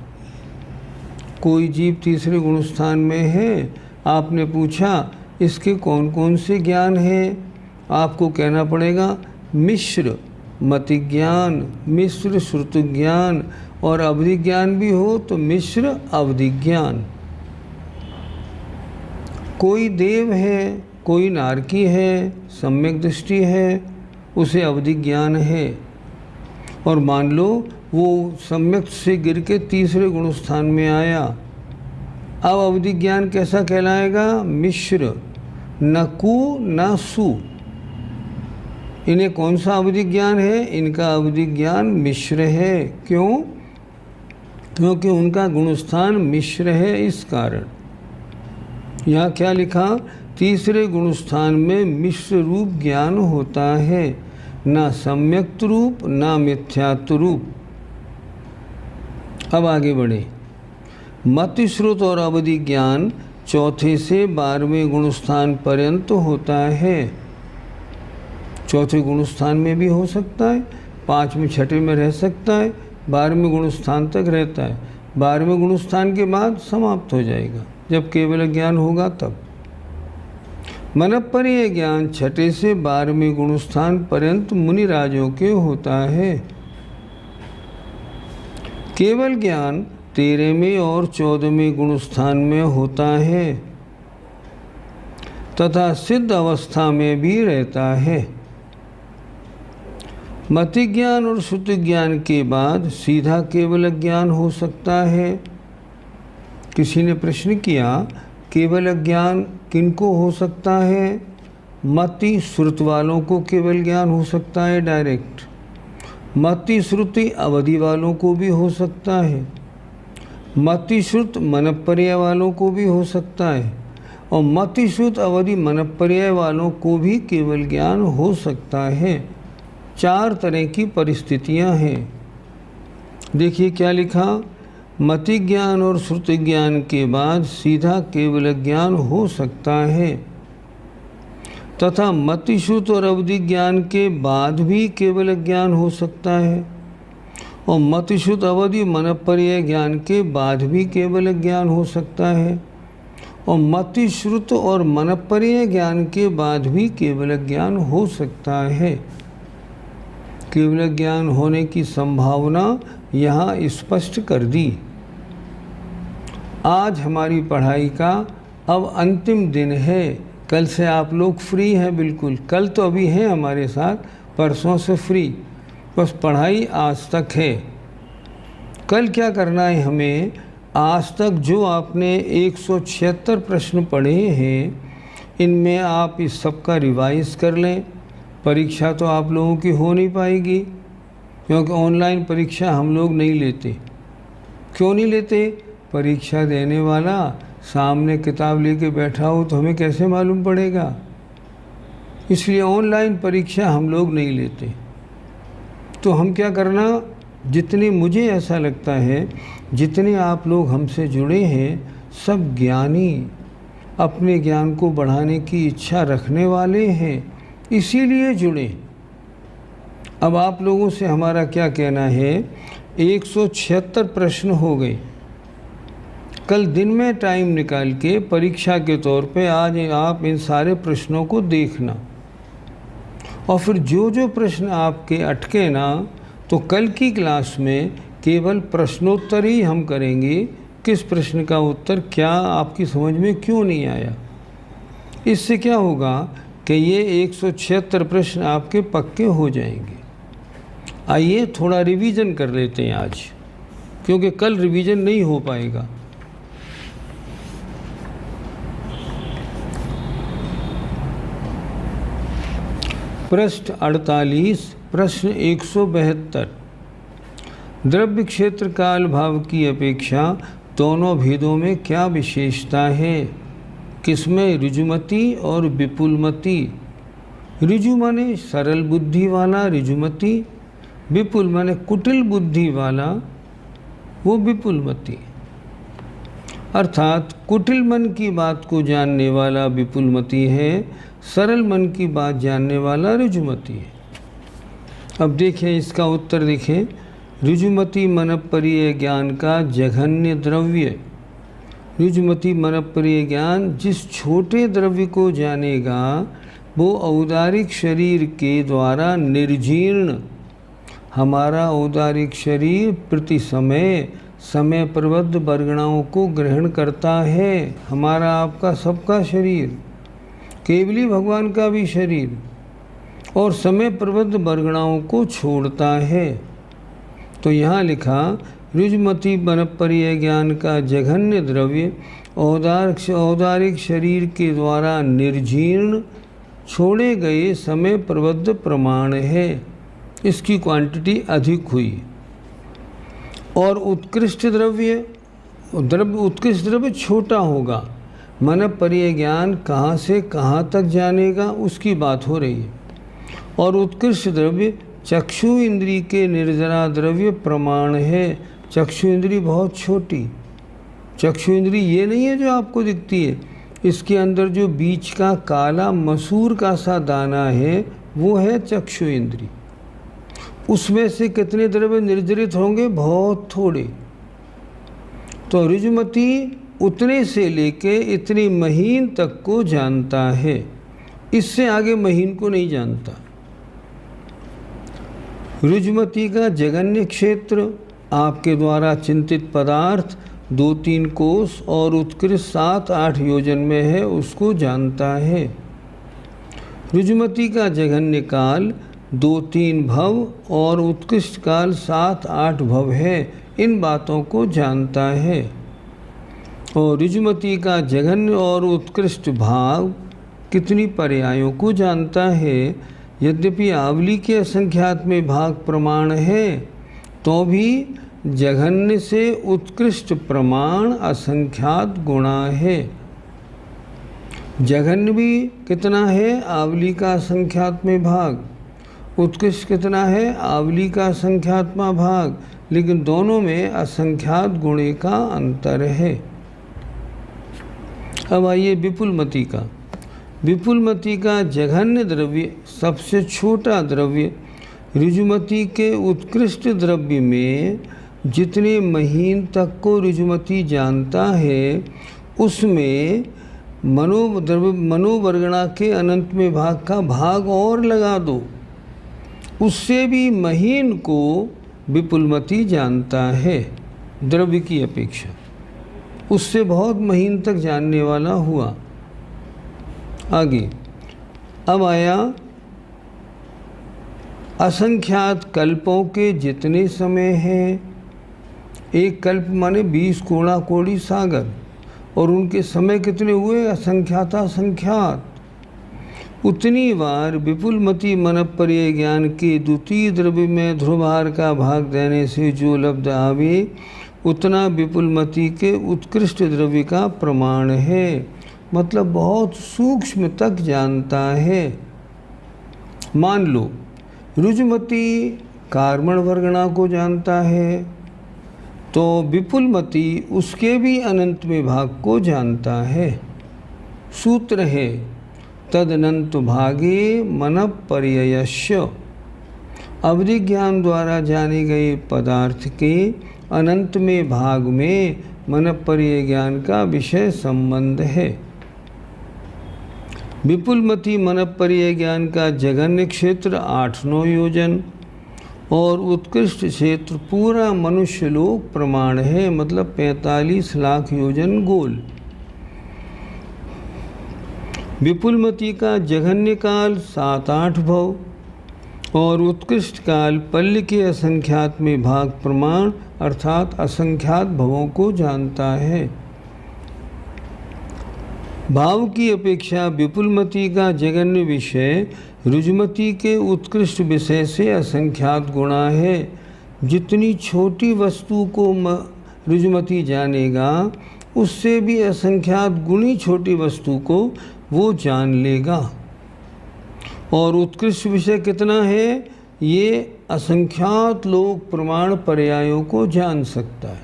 कोई जीव तीसरे गुणस्थान में है, आपने पूछा इसके कौन कौन से ज्ञान हैं? आपको कहना पड़ेगा मिश्र मति ज्ञान, मिश्र श्रुति ज्ञान, और अवधि ज्ञान भी हो तो मिश्र अवधि ज्ञान। कोई देव है, कोई नारकी है, सम्यक दृष्टि है, उसे अवधि ज्ञान है, और मान लो वो सम्यक से गिर के तीसरे गुणस्थान में आया। अब अवधि ज्ञान कैसा कहलाएगा? मिश्र, न कु न सु। इन्हें कौन सा अवधि ज्ञान है? इनका अवधि ज्ञान मिश्र है। क्यों? क्योंकि उनका गुणस्थान मिश्र है, इस कारण। यहाँ क्या लिखा? तीसरे गुणस्थान में मिश्र रूप ज्ञान होता है, ना सम्यक्त रूप ना मिथ्यात्व रूप। अब आगे बढ़े। मति, श्रुत और अवधि ज्ञान चौथे से 12वें गुणस्थान पर्यंत होता है। चौथे गुणस्थान में भी हो सकता है, 5वें छठे में रह सकता है, 12वें गुणस्थान तक रहता है। 12वें गुणस्थान के बाद समाप्त हो जाएगा, जब केवल ज्ञान होगा तब। मनप्पर्य ज्ञान छठे से 12वें गुणस्थान पर्यंत मुनिराजों के होता है। केवल ज्ञान 13वें और 14वें गुणस्थान में होता है, तथा सिद्ध अवस्था में भी रहता है। मति ज्ञान और श्रुति ज्ञान के बाद सीधा केवल ज्ञान हो सकता है। किसी ने प्रश्न किया, केवल ज्ञान किनको हो सकता है? मति श्रुत वालों को केवल ज्ञान हो सकता है डायरेक्ट। मति श्रुति अवधि वालों को भी हो सकता है। मति श्रुत मनप्पर्य वालों को भी हो सकता है, और मति श्रुत अवधि मनप्पर्य वालों को भी केवल ज्ञान हो सकता है। 4 तरह की परिस्थितियां हैं। देखिए क्या लिखा? मति ज्ञान और श्रुति ज्ञान के बाद सीधा केवल ज्ञान हो सकता है, तथा मति श्रुत और अवधि ज्ञान के बाद भी केवल ज्ञान हो सकता है, और मति श्रुत अवधि मनप्पर्य ज्ञान के बाद भी केवल ज्ञान हो सकता है, और मति श्रुत और मनप्पर्य ज्ञान के बाद भी केवल ज्ञान हो सकता है। केवल ज्ञान होने की संभावना यहाँ स्पष्ट कर दी। आज हमारी पढ़ाई का अब अंतिम दिन है। कल से आप लोग फ्री हैं बिल्कुल। कल तो अभी हैं हमारे साथ, परसों से फ्री। बस पढ़ाई आज तक है। कल क्या करना है हमें? आज तक जो आपने 176 प्रश्न पढ़े हैं, इनमें आप इस सब का रिवाइज कर लें। परीक्षा तो आप लोगों की हो नहीं पाएगी, क्योंकि ऑनलाइन परीक्षा हम लोग नहीं लेते। क्यों नहीं लेते? परीक्षा देने वाला सामने किताब लेके बैठा हो तो हमें कैसे मालूम पड़ेगा? इसलिए ऑनलाइन परीक्षा हम लोग नहीं लेते। तो हम क्या करना, जितने मुझे ऐसा लगता है जितने आप लोग हमसे जुड़े हैं, सब ज्ञानी, अपने ज्ञान को बढ़ाने की इच्छा रखने वाले हैं, इसीलिए जुड़े। अब आप लोगों से हमारा क्या कहना है? 176 प्रश्न हो गए। कल दिन में टाइम निकाल के परीक्षा के तौर पे आज आप इन सारे प्रश्नों को देखना, और फिर जो जो प्रश्न आपके अटके ना, तो कल की क्लास में केवल प्रश्नोत्तर ही हम करेंगे। किस प्रश्न का उत्तर क्या आपकी समझ में क्यों नहीं आया। इससे क्या होगा कि ये 176 प्रश्न आपके पक्के हो जाएंगे। आइए थोड़ा रिवीजन कर लेते हैं आज, क्योंकि कल रिवीजन नहीं हो पाएगा। पृष्ठ 48, प्रश्न 172। द्रव्य क्षेत्र काल भाव की अपेक्षा दोनों भेदों में क्या विशेषता है? किसमें ऋजुमती और विपुलमती? ऋजु माने सरल बुद्धि वाला ऋजुमती, विपुल माने कुटिल बुद्धि वाला वो विपुलमती। अर्थात कुटिल मन की बात को जानने वाला विपुलमती है, सरल मन की बात जानने वाला ऋजुमती है। अब देखें इसका उत्तर देखें। ऋजुमती मनपरीय ज्ञान का जघन्य द्रव्य। ऋजुमती मनपरीय ज्ञान जिस छोटे द्रव्य को जानेगा वो औदारिक शरीर के द्वारा निर्जीर्ण, हमारा औदारिक शरीर प्रति समय प्रबद्ध वर्गणाओं को ग्रहण करता है। हमारा आपका सबका शरीर, केवली भगवान का भी शरीर, और समय प्रबद्ध वर्गणाओं को छोड़ता है। तो यहाँ लिखा ऋजुमती मनपरीय ज्ञान का जघन्य द्रव्य औदारिक शरीर के द्वारा निर्जीर्ण छोड़े गए समय प्रबद्ध प्रमाण है। इसकी क्वांटिटी अधिक हुई। और उत्कृष्ट द्रव्य छोटा होगा। मनपरीय ज्ञान कहाँ से कहाँ तक जानेगा उसकी बात हो रही है। और उत्कृष्ट द्रव्य चक्षु इंद्री के निर्जरा द्रव्य प्रमाण है। चक्षु इंद्री बहुत छोटी, चक्षु इंद्री ये नहीं है जो आपको दिखती है, इसके अंदर जो बीच का काला मसूर का सा दाना है वो है चक्षु इंद्री। उसमें से कितने द्रव्य निर्जरित होंगे? बहुत थोड़े। तो ऋजुमती उतने से लेके इतनी महीन तक को जानता है, इससे आगे महीन को नहीं जानता। ऋजुमती का जघन्य क्षेत्र आपके द्वारा चिंतित पदार्थ 2-3 कोस और उत्कृष्ट 7-8 योजन में है, उसको जानता है। ऋजुमती का जघन्य काल 2-3 भव और उत्कृष्ट काल 7-8 भव है, इन बातों को जानता है। और ऋजुमती का जघन्य और उत्कृष्ट भाव कितनी पर्यायों को जानता है। यद्यपि आवली के असंख्यात में भाग प्रमाण है, तो भी जघन्य से उत्कृष्ट प्रमाण असंख्यात गुणा है। जघन्य भी कितना है? आवली का असंख्यात में भाग। उत्कृष्ट कितना है? आवली का असंख्यात्मा भाग। लेकिन दोनों में असंख्यात गुणे का अंतर है। अब आइए विपुलमती का। विपुलमती का जघन्य द्रव्य सबसे छोटा द्रव्य ऋजुमती के उत्कृष्ट द्रव्य में जितने महीन तक को ऋजुमती जानता है, उसमें मनोवर्गणा के अनंत में भाग का भाग और लगा दो, उससे भी महीन को विपुलमती जानता है द्रव्य की अपेक्षा। उससे बहुत महीन तक जानने वाला हुआ। आगे अब आया असंख्यात कल्पों के जितने समय हैं। एक कल्प माने 20 कोड़ा कोड़ी सागर, और उनके समय कितने हुए? असंख्याता संख्यात। उतनी बार विपुलमती मनपरीय ज्ञान के द्वितीय द्रव्य में ध्रुवभार का भाग देने से जो लब्ध आवे, उतना विपुलमती के उत्कृष्ट द्रव्य का प्रमाण है। मतलब बहुत सूक्ष्म तक जानता है। मान लो ऋजुमती कार्बन वर्गणा को जानता है, तो विपुलमती उसके भी अनंत में भाग को जानता है। सूत्र है तदनंत भागे मनपर्ययस्य। अवधि ज्ञान द्वारा जाने गए पदार्थ के अनंत में भाग में मनपर्यय ज्ञान का विषय संबंध है। विपुलमती मनपर्यय ज्ञान का जघन्य क्षेत्र 8-9 योजन और उत्कृष्ट क्षेत्र पूरा मनुष्य लोक प्रमाण है, मतलब 45 लाख योजन गोल। विपुलमती का जघन्य काल 7-8 भव और उत्कृष्ट काल पल्ल के असंख्यात में भाग प्रमाण अर्थात असंख्यात भवों को जानता है। भाव की अपेक्षा विपुलमति का जगन्य विषय रुजमती के उत्कृष्ट विषय से असंख्यात गुणा है। जितनी छोटी वस्तु को रुजमती जानेगा उससे भी असंख्यात गुणी छोटी वस्तु को वो जान लेगा। और उत्कृष्ट विषय कितना है ये असंख्यात लोक प्रमाण पर्यायों को जान सकता है।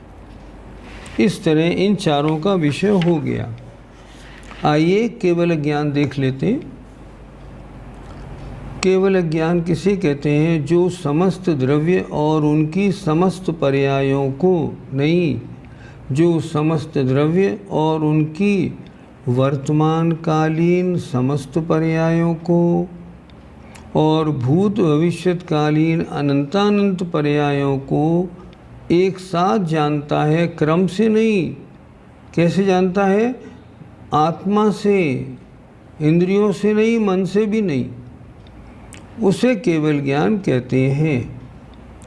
इस तरह इन चारों का विषय हो गया। आइए केवल ज्ञान देख लेते हैं। केवल ज्ञान किसे कहते हैं? जो समस्त द्रव्य और उनकी समस्त पर्यायों को नहीं, जो समस्त द्रव्य और उनकी वर्तमानकालीन समस्त पर्यायों को और भूत भविष्यत्कालीन अनंतानंत पर्यायों को एक साथ जानता है, क्रम से नहीं। कैसे जानता है? आत्मा से, इंद्रियों से नहीं, मन से भी नहीं। उसे केवल ज्ञान कहते हैं।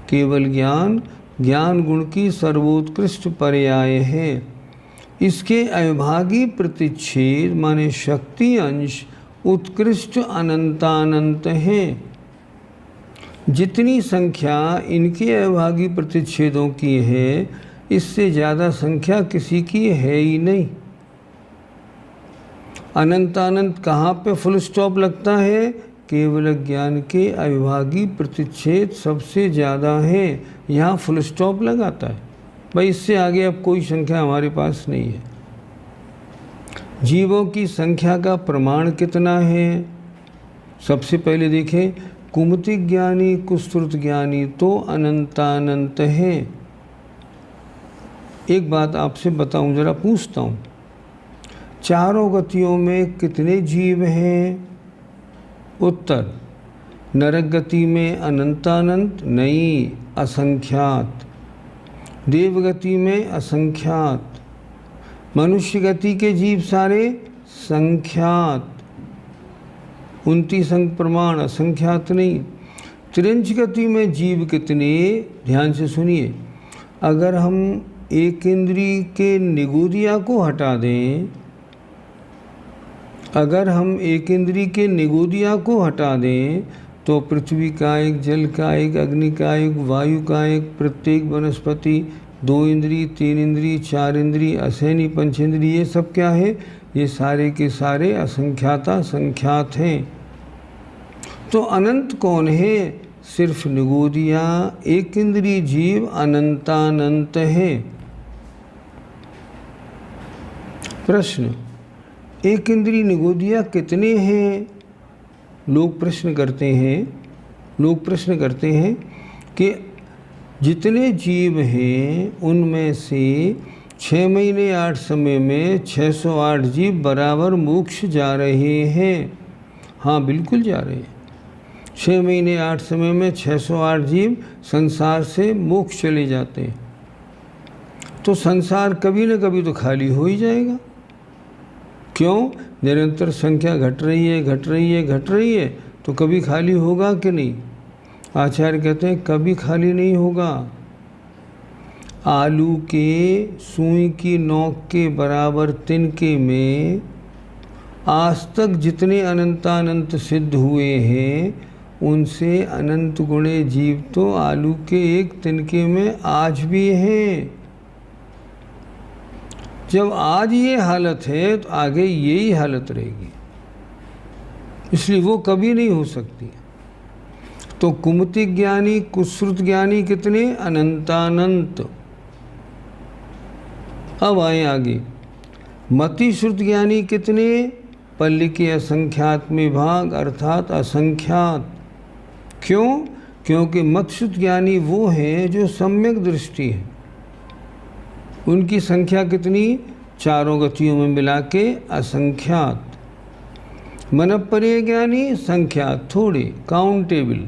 केवल ज्ञान ज्ञान गुण की सर्वोत्कृष्ट पर्याय है। इसके अविभागी प्रतिच्छेद माने शक्ति अंश उत्कृष्ट अनंतानंत हैं। जितनी संख्या इनके अविभागी प्रतिच्छेदों की है इससे ज़्यादा संख्या किसी की है ही नहीं। अनंतानंत कहाँ पे फुल स्टॉप लगता है? केवल ज्ञान के अविभागी प्रतिच्छेद सबसे ज़्यादा है, यहाँ फुल स्टॉप लगाता है। भाई इससे आगे अब कोई संख्या हमारे पास नहीं है। जीवों की संख्या का प्रमाण कितना है? सबसे पहले देखें, कुमतिक ज्ञानी कुश्रुत ज्ञानी तो अनंतानंत है। एक बात आपसे बताऊं, जरा पूछता हूँ, चारों गतियों में कितने जीव हैं? उत्तर, नरक गति में अनंतानंत नहीं, असंख्यात। देवगति में असंख्यात। मनुष्य गति के जीव सारे संख्यात। 29 अंक प्रमाण, असंख्यात नहीं। त्रिंच गति में जीव कितने? ध्यान से सुनिए, अगर हम एक इंद्री के निगोदिया को हटा दें, अगर हम एक इंद्री के निगोदिया को हटा दें तो पृथ्वी का एक, जल का एक, अग्नि का एक, वायु का एक, प्रत्येक वनस्पति, 2 इंद्री, 3 इंद्री, 4 इंद्री, असैनी, पंचेंद्री, ये सब क्या है? ये सारे के सारे असंख्याता संख्यात हैं। तो अनंत कौन है? सिर्फ निगोदिया एक इंद्री जीव अनंतानंत है। प्रश्न, एक इंद्री निगोदिया कितने हैं? लोग प्रश्न करते हैं कि जितने जीव हैं उनमें से 6 महीने 8 समय में 608 जीव बराबर मोक्ष जा रहे हैं। हाँ, बिल्कुल जा रहे हैं। 6 महीने 8 समय में 608 जीव संसार से मोक्ष चले जाते हैं। तो संसार कभी न कभी तो खाली हो ही जाएगा। क्यों? निरंतर संख्या घट रही है, तो कभी खाली होगा कि नहीं? आचार्य कहते हैं कभी खाली नहीं होगा। आलू के सुई की नोक के बराबर तिनके में आज तक जितने अनंतानंत सिद्ध हुए हैं उनसे अनंत गुणे जीव तो आलू के एक तिनके में आज भी हैं। जब आज ये हालत है तो आगे यही हालत रहेगी, इसलिए वो कभी नहीं हो सकती। तो कुमतिक ज्ञानी कुश्रुत ज्ञानी कितने? अनंतानंत। अब आए आगे, मति श्रुत ज्ञानी कितने? पल्ल के असंख्यात में भाग अर्थात असंख्यात। क्यों? क्योंकि मतश्रुत ज्ञानी वो हैं जो सम्यक दृष्टि है। उनकी संख्या कितनी? चारों गतियों में मिला के असंख्यात। मनपर्य ज्ञानी संख्यात, थोड़े, काउंटेबल।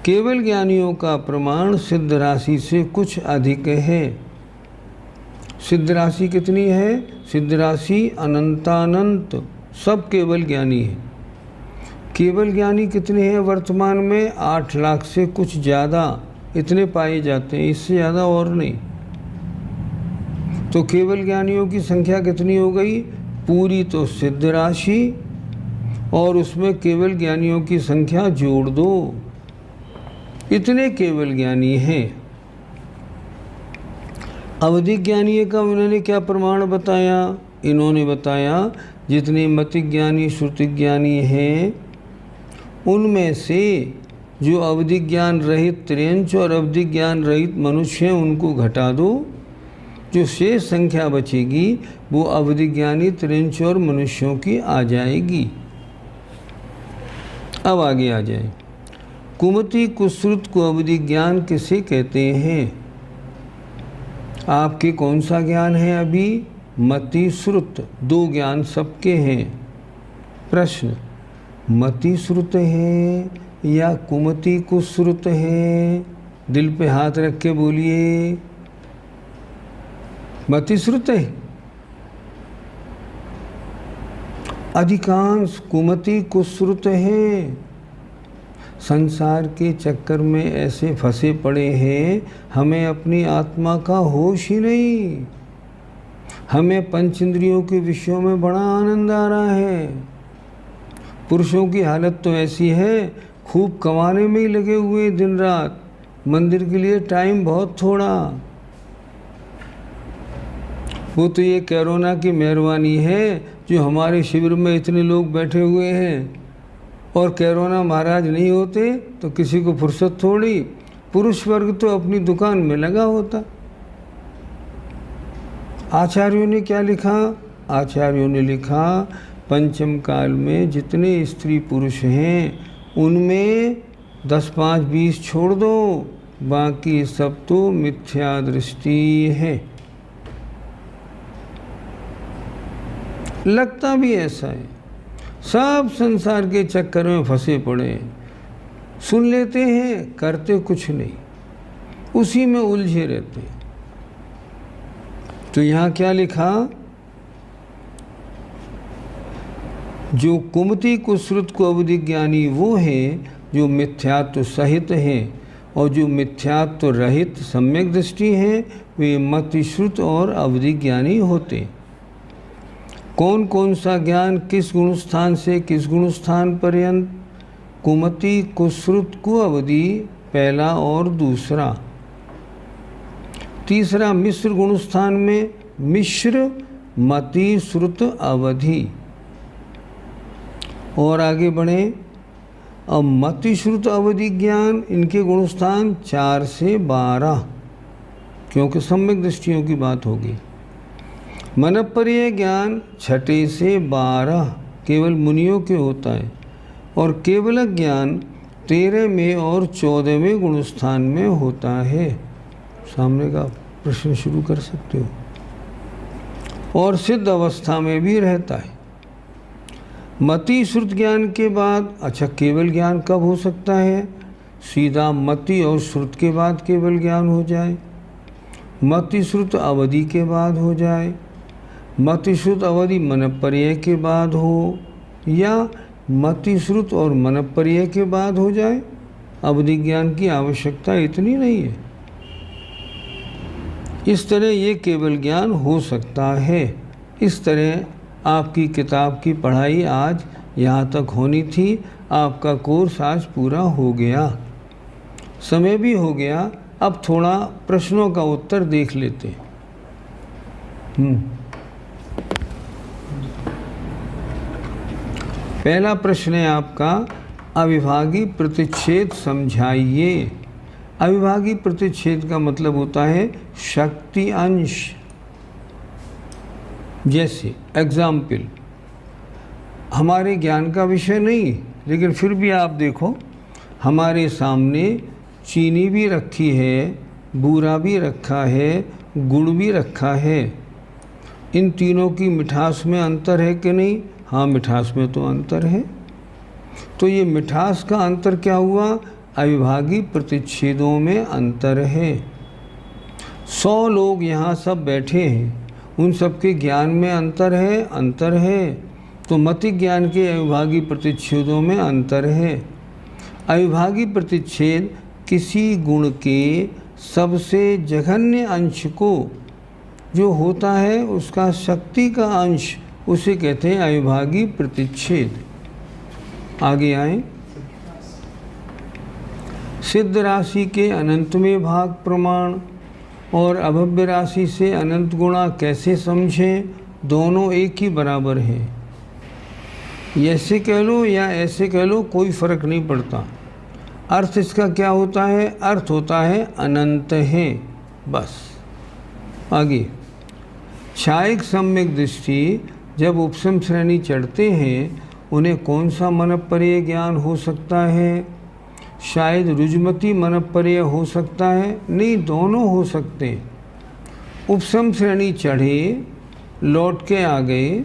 केवल ज्ञानियों का प्रमाण सिद्ध राशि से कुछ अधिक है। सिद्ध राशि कितनी है? सिद्ध राशि अनंतानंत, सब केवल ज्ञानी है। केवल ज्ञानी कितने हैं वर्तमान में? 8 लाख से कुछ ज़्यादा, इतने पाए जाते हैं, इससे ज़्यादा और नहीं। तो केवल ज्ञानियों की संख्या कितनी हो गई? पूरी तो सिद्ध राशि और उसमें केवल ज्ञानियों की संख्या जोड़ दो, इतने केवल ज्ञानी हैं। अवधिक ज्ञानी का उन्होंने क्या प्रमाण बताया? इन्होंने बताया जितने मतिक ज्ञानी श्रुतिक ज्ञानी हैं उनमें से जो अवधिक ज्ञान रहित त्रियंच और अवधिक ज्ञान रहित मनुष्य हैं उनको घटा दो, जो शेष संख्या बचेगी वो अवधिक ज्ञानी त्रियंच और मनुष्यों की आ जाएगी। अब आगे आ जाए, कुमति कुश्रुत को अवधिक ज्ञान किसे कहते हैं? आपके कौन सा ज्ञान है अभी? मति श्रुत, 2 ज्ञान सबके हैं। प्रश्न, मति श्रुत है या कुमति कुश्रुत है? दिल पे हाथ रख के बोलिए। मति श्रुत है। अधिकांश कुमति कुश्रुत है। संसार के चक्कर में ऐसे फंसे पड़े हैं, हमें अपनी आत्मा का होश ही नहीं। हमें पंच इंद्रियों के विषयों में बड़ा आनंद आ रहा है। पुरुषों की हालत तो ऐसी है, खूब कमाने में ही लगे हुए दिन रात, मंदिर के लिए टाइम बहुत थोड़ा। वो तो ये कोरोना की मेहरबानी है जो हमारे शिविर में इतने लोग बैठे हुए हैं, और कोरोना महाराज नहीं होते तो किसी को फुर्सत थोड़ी। पुरुष वर्ग तो अपनी दुकान में लगा होता। आचार्यों ने क्या लिखा? आचार्यों ने लिखा पंचम काल में जितने स्त्री पुरुष हैं उनमें 10, 5, 20 छोड़ दो, बाकी सब तो मिथ्या दृष्टि है। लगता भी ऐसा है, सब संसार के चक्कर में फंसे पड़े हैं, सुन लेते हैं करते कुछ नहीं, उसी में उलझे रहते हैं। तो यहाँ क्या लिखा? जो कुमति कुश्रुत को अवधिक ज्ञानी वो हैं जो मिथ्यात्व सहित हैं, और जो मिथ्यात्व रहित सम्यक दृष्टि हैं वे मतिश्रुत और अवधिक ज्ञानी होते। कौन कौन सा ज्ञान किस गुण स्थान से किस गुण स्थान पर्यंत? कुमति कुश्रुत को अवधि पहला और दूसरा। तीसरा मिश्र गुण स्थान में मिश्र मति श्रुत अवधि। और आगे बढ़े, अब मति श्रुत अवधि ज्ञान इनके गुण स्थान 4 से 12, क्योंकि सम्यक दृष्टियों की बात होगी। मनपर्य ज्ञान 6 से 12 केवल मुनियों के होता है, और केवल ज्ञान 13 में और 14वें गुण स्थान में होता है। सामने का प्रश्न शुरू कर सकते हो। और सिद्ध अवस्था में भी रहता है। मति श्रुत ज्ञान के बाद अच्छा केवल ज्ञान कब हो सकता है? सीधा मति और श्रुत के बाद केवल ज्ञान हो जाए, मति श्रुत अवधि के बाद हो जाए, मति श्रुत अवधि मनपर्य के बाद हो, या मति श्रुत और मनपर्य के बाद हो जाए। अवधि ज्ञान की आवश्यकता इतनी नहीं है। इस तरह ये केवल ज्ञान हो सकता है। इस तरह आपकी किताब की पढ़ाई आज यहाँ तक होनी थी। आपका कोर्स आज पूरा हो गया, समय भी हो गया। अब थोड़ा प्रश्नों का उत्तर देख लेते हैं। पहला प्रश्न है आपका, अविभागी प्रतिच्छेद समझाइए। अविभागी प्रतिच्छेद का मतलब होता है शक्ति अंश। जैसे एग्जाम्पल, हमारे ज्ञान का विषय नहीं, लेकिन फिर भी आप देखो हमारे सामने चीनी भी रखी है, बूरा भी रखा है, गुड़ भी रखा है। इन तीनों की मिठास में अंतर है कि नहीं? हाँ, मिठास में तो अंतर है। तो ये मिठास का अंतर क्या हुआ? अविभागी प्रतिच्छेदों में अंतर है। 100 लोग यहाँ सब बैठे हैं, उन सबके ज्ञान में अंतर है, अंतर है। तो मति ज्ञान के अविभागी प्रतिच्छेदों में अंतर है। अविभागी प्रतिच्छेद किसी गुण के सबसे जघन्य अंश को जो होता है उसका शक्ति का अंश, उसे कहते हैं अविभागी प्रतिच्छेद। आगे आए। सिद्ध राशि के अनंतमें भाग प्रमाण और अभव्य राशि से अनंत गुणा कैसे समझें? दोनों एक ही बराबर है। ऐसे कह लो या ऐसे कह लो, कोई फर्क नहीं पड़ता। अर्थ इसका क्या होता है? अर्थ होता है अनंत है, बस। आगे। क्षायिक सम्यक दृष्टि जब उपसम श्रेणी चढ़ते हैं उन्हें कौन सा मनःपर्यय ज्ञान हो सकता है? शायद रुजमती मनःपर्यय हो सकता है। नहीं, दोनों हो सकते हैं। उपसम श्रेणी चढ़े, लौट के आ गए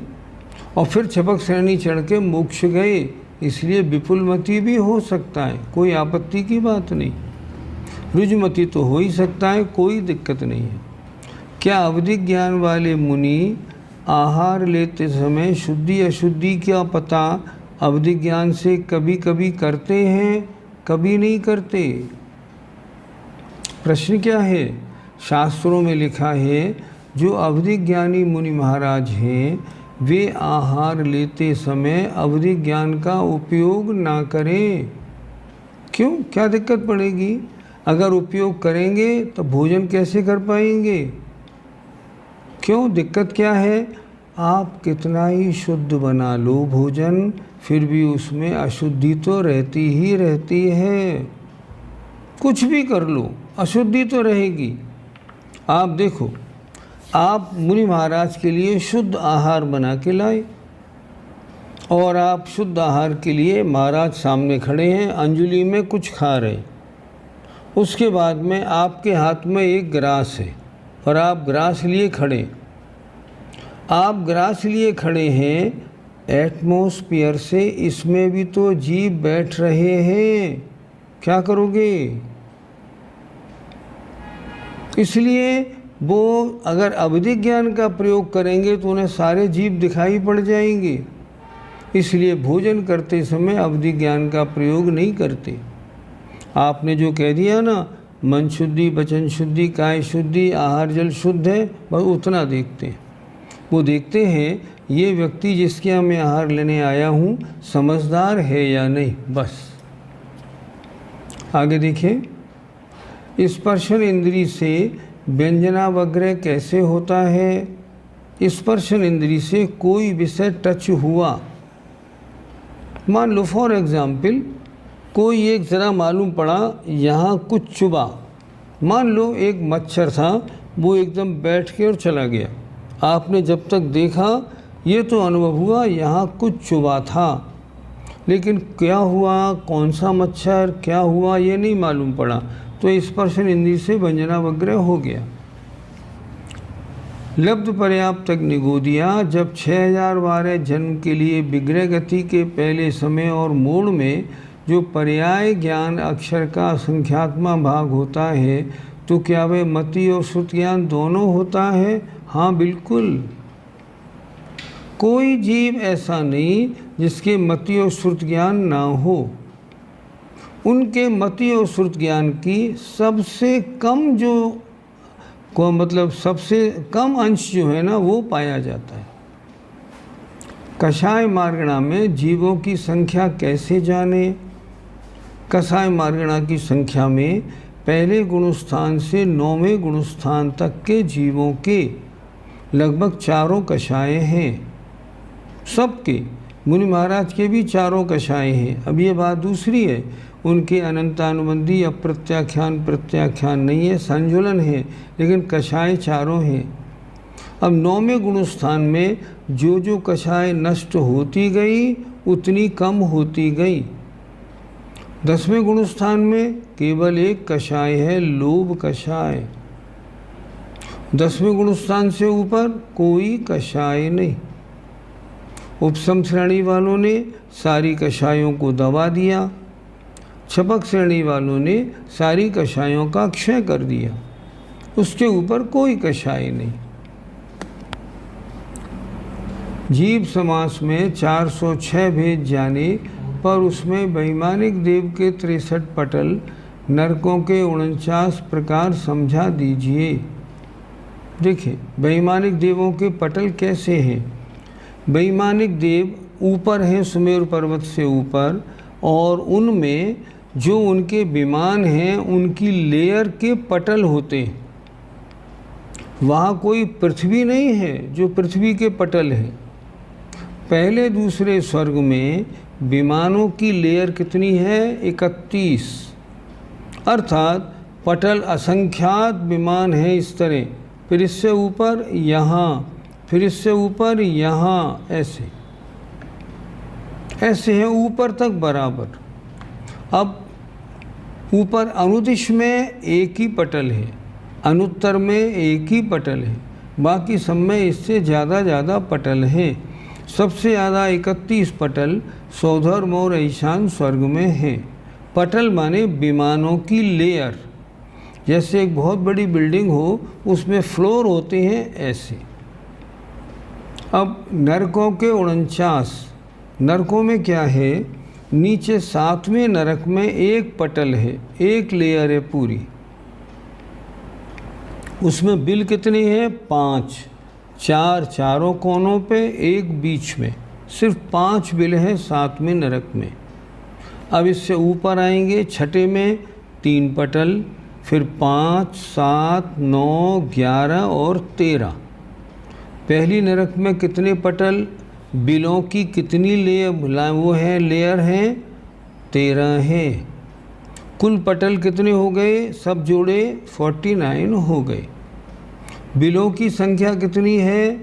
और फिर छपक श्रेणी चढ़ के मोक्ष गए, इसलिए विपुलमती भी हो सकता है, कोई आपत्ति की बात नहीं। रुजमती तो हो ही सकता है, कोई दिक्कत नहीं है। क्या अवधि ज्ञान वाले मुनि आहार लेते समय शुद्धि अशुद्धि का पता अवधि ज्ञान से कभी कभी करते हैं, कभी नहीं करते? प्रश्न क्या है? शास्त्रों में लिखा है जो अवधि ज्ञानी मुनि महाराज हैं वे आहार लेते समय अवधि ज्ञान का उपयोग ना करें। क्यों? क्या दिक्कत पड़ेगी? अगर उपयोग करेंगे तो भोजन कैसे कर पाएंगे? क्यों, दिक्कत क्या है? आप कितना ही शुद्ध बना लो भोजन, फिर भी उसमें अशुद्धि तो रहती ही रहती है। कुछ भी कर लो, अशुद्धि तो रहेगी। आप देखो, आप मुनि महाराज के लिए शुद्ध आहार बना के लाए और आप शुद्ध आहार के लिए महाराज सामने खड़े हैं, अंजलि में कुछ खा रहे। उसके बाद में आपके हाथ में एक ग्रास है और आप ग्रास लिए खड़े। आप ग्रास लिए खड़े हैं, एटमॉस्फेयर से इसमें भी तो जीव बैठ रहे हैं, क्या करोगे? इसलिए वो अगर अवधि ज्ञान का प्रयोग करेंगे तो उन्हें सारे जीव दिखाई पड़ जाएंगे। इसलिए भोजन करते समय अवधि ज्ञान का प्रयोग नहीं करते। आपने जो कह दिया ना, मन शुद्धि, वचन शुद्धि, काय शुद्धि, आहार जल शुद्ध है, बस उतना देखते हैं। वो देखते हैं ये व्यक्ति जिसके यहाँ मैं आहार लेने आया हूँ समझदार है या नहीं, बस। आगे देखिए। स्पर्शन इंद्री से व्यंजनावग्रह कैसे होता है? स्पर्शन इंद्री से कोई विषय टच हुआ, मान लो फॉर एग्जाम्पल कोई एक ज़रा मालूम पड़ा यहाँ कुछ चुभा, मान लो एक मच्छर था, वो एकदम बैठ के और चला गया। आपने जब तक देखा ये तो अनुभव हुआ यहाँ कुछ चुभा था, लेकिन क्या हुआ, कौन सा मच्छर, क्या हुआ, ये नहीं मालूम पड़ा, तो स्पर्शन इंद्रिय से व्यंजनावग्रह हो गया। लब्ध पर्याप्त निगोदिया जब 6012 जन्म के लिए विग्रह गति के पहले समय और मोड़ में जो पर्याय ज्ञान अक्षर का संख्यात्मक भाग होता है, तो क्या वह मति और श्रुत ज्ञान दोनों होता है? हाँ, बिल्कुल। कोई जीव ऐसा नहीं जिसके मति और श्रुत ज्ञान ना हो। उनके मति और श्रुत ज्ञान की सबसे कम सबसे कम अंश जो है ना, वो पाया जाता है। कषाय मार्गणा में जीवों की संख्या कैसे जाने? कषाय मार्गणा की संख्या में पहले गुणस्थान से 9वें गुणस्थान तक के जीवों के लगभग 4 कषाय हैं। सबके, मुनि महाराज के भी 4 कषाय हैं। अब ये बात दूसरी है, उनके अनंतानुबंधी अप्रत्याख्यान प्रत्याख्यान नहीं है, संजुलन है, लेकिन कषाय 4 हैं। अब 9वें गुणस्थान में जो जो कषाय नष्ट होती गई उतनी कम होती गई। 10वें गुणस्थान में केवल एक कषाय है, लोभ कषाय। 10वें गुणस्थान से ऊपर कोई कषाय नहीं। उपसम श्रेणी वालों ने सारी कषायों को दबा दिया, छपक श्रेणी वालों ने सारी कषायों का क्षय कर दिया, उसके ऊपर कोई कषाय नहीं। जीव समास में 406 भेद जाने पर उसमें वैमानिक देव के 63 पटल, नरकों के 49 प्रकार समझा दीजिए। देखिए वैमानिक देवों के पटल कैसे हैं। वैमानिक देव ऊपर हैं सुमेरु पर्वत से ऊपर, और उनमें जो उनके विमान हैं उनकी लेयर के पटल होते हैं। वहाँ कोई पृथ्वी नहीं है जो पृथ्वी के पटल हैं। पहले दूसरे स्वर्ग में विमानों की लेयर कितनी है? 31, अर्थात पटल असंख्यात विमान हैं इस तरह। फिर इससे ऊपर यहाँ, फिर इससे ऊपर यहाँ, ऐसे ऐसे हैं ऊपर तक बराबर। अब ऊपर अनुदिश में एक ही पटल है, अनुत्तर में एक ही पटल है, बाकी सब में इससे ज़्यादा पटल हैं। सबसे ज़्यादा 31 पटल सौधर्म और ईशान स्वर्ग में हैं। पटल माने विमानों की लेयर। जैसे एक बहुत बड़ी बिल्डिंग हो उसमें फ्लोर होते हैं, ऐसे। अब नरकों के 49, नरकों में क्या है? नीचे 7वें नरक में एक पटल है, एक लेयर है पूरी। उसमें बिल कितनी है? 5, 4 चारों कोनों पे, एक बीच में, सिर्फ 5 बिल है 7वें नरक में। अब इससे ऊपर आएंगे, छठे में 3 पटल, फिर 5, 7, 9, 11 और 13। पहली नरक में कितने पटल? बिलों की कितनी लेयर वो है लेयर हैं? 13 हैं। कुल पटल कितने हो गए? सब जोड़े 49 हो गए। बिलों की संख्या कितनी है?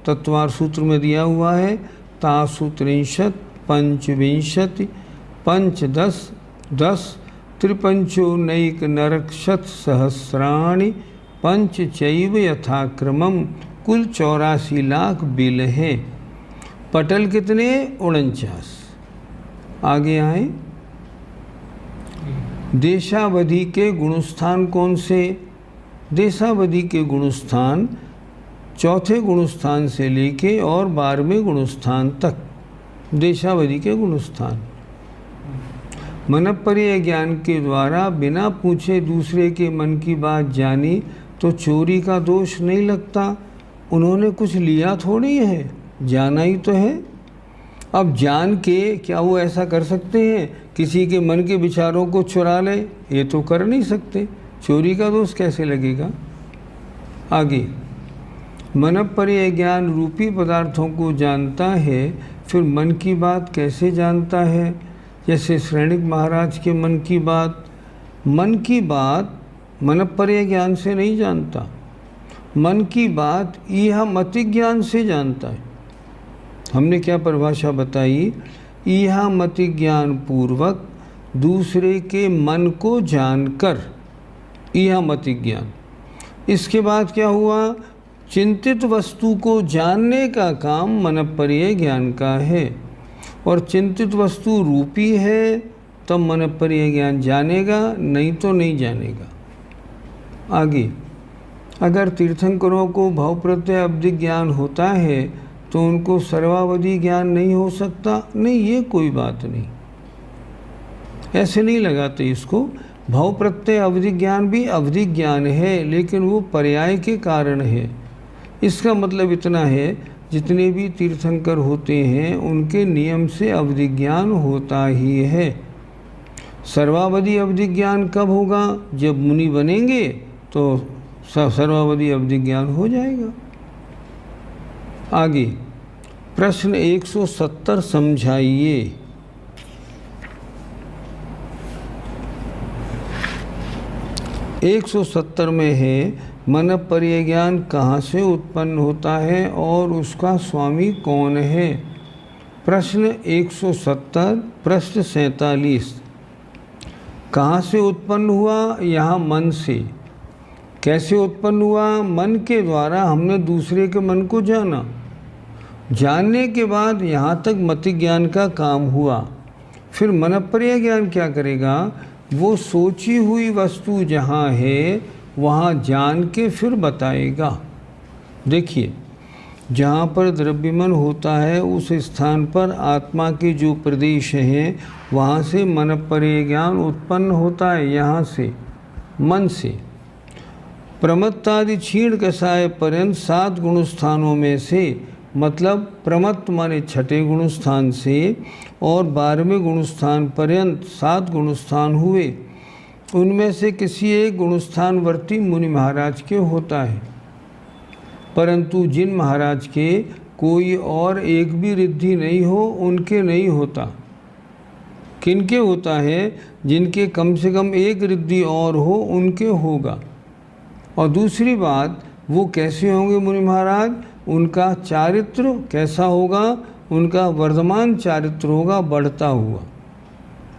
तत्वार सूत्र में दिया हुआ है, तासु 63, पंचविंशति, पंच 10, 10, त्रिपंचो नैक नरक्षत सहस्राणि, पंच चैव यथाक्रमम। कुल 84 लाख बिल हैं। पटल कितने? 49। आगे आए, देशावधि के गुणस्थान कौन से? देशावधि के गुणस्थान चौथे गुणस्थान से लेके और 12वें गुणस्थान तक देशावधि के गुणस्थान। मनःपर्यय ज्ञान के द्वारा बिना पूछे दूसरे के मन की बात जानी तो चोरी का दोष नहीं लगता। उन्होंने कुछ लिया थोड़ी है, जाना ही तो है। अब जान के क्या वो ऐसा कर सकते हैं किसी के मन के विचारों को चुरा ले? ये तो कर नहीं सकते। चोरी का दोष कैसे लगेगा? आगे, मनःपर्यय ज्ञान रूपी पदार्थों को जानता है, फिर मन की बात कैसे जानता है? जैसे श्रेणिक महाराज के मन की बात मनःपर्यय ज्ञान से नहीं जानता। मन की बात यह मति ज्ञान से जानता है। हमने क्या परिभाषा बताई? यह मति ज्ञान पूर्वक दूसरे के मन को जानकर, यह मति ज्ञान। इसके बाद क्या हुआ? चिंतित वस्तु को जानने का काम मनःपर्यय ज्ञान का है, और चिंतित वस्तु रूपी है तब मनःपर्यय ज्ञान जानेगा, नहीं तो नहीं जानेगा। आगे, अगर तीर्थंकरों को भाव प्रत्यय अवधि ज्ञान होता है तो उनको सर्वावधि ज्ञान नहीं हो सकता? नहीं, ये कोई बात नहीं, ऐसे नहीं लगाते इसको। भाव प्रत्यय अवधि ज्ञान भी अवधि ज्ञान है, लेकिन वो पर्याय के कारण है। इसका मतलब इतना है, जितने भी तीर्थंकर होते हैं उनके नियम से अवधि ज्ञान होता ही है। सर्वावधि अवधि ज्ञान कब होगा? जब मुनि बनेंगे तो सर्वावधि अवधि ज्ञान हो जाएगा। आगे, प्रश्न 170 समझाइए। 170 में है, मनःपर्यय ज्ञान कहाँ से उत्पन्न होता है और उसका स्वामी कौन है? प्रश्न 170, प्रश्न 47। कहाँ से उत्पन्न हुआ? यहाँ मन से। कैसे उत्पन्न हुआ? मन के द्वारा हमने दूसरे के मन को जाना। जानने के बाद यहाँ तक मति ज्ञान का काम हुआ। फिर मनःपर्यय ज्ञान क्या करेगा? वो सोची हुई वस्तु जहाँ है वहाँ जान के फिर बताएगा। देखिए, जहाँ पर द्रव्यमन होता है उस स्थान पर आत्मा के जो प्रदेश हैं वहाँ से मन परे ज्ञान उत्पन्न होता है, यहाँ से मन से। प्रमत्तादि क्षीण कषाय पर्यंत 7 गुण स्थानों में से, मतलब प्रमत्त माने छठे गुण स्थान से और 12वें गुण स्थान पर्यंत 7 गुण स्थान हुए, उनमें से किसी एक गुणस्थानवर्ती मुनि महाराज के होता है। परंतु जिन महाराज के कोई और एक भी रिद्धि नहीं हो उनके नहीं होता। किनके होता है? जिनके कम से कम एक रिद्धि और हो उनके होगा। और दूसरी बात, वो कैसे होंगे मुनि महाराज? उनका चारित्र कैसा होगा? उनका वर्धमान चारित्र होगा, बढ़ता हुआ।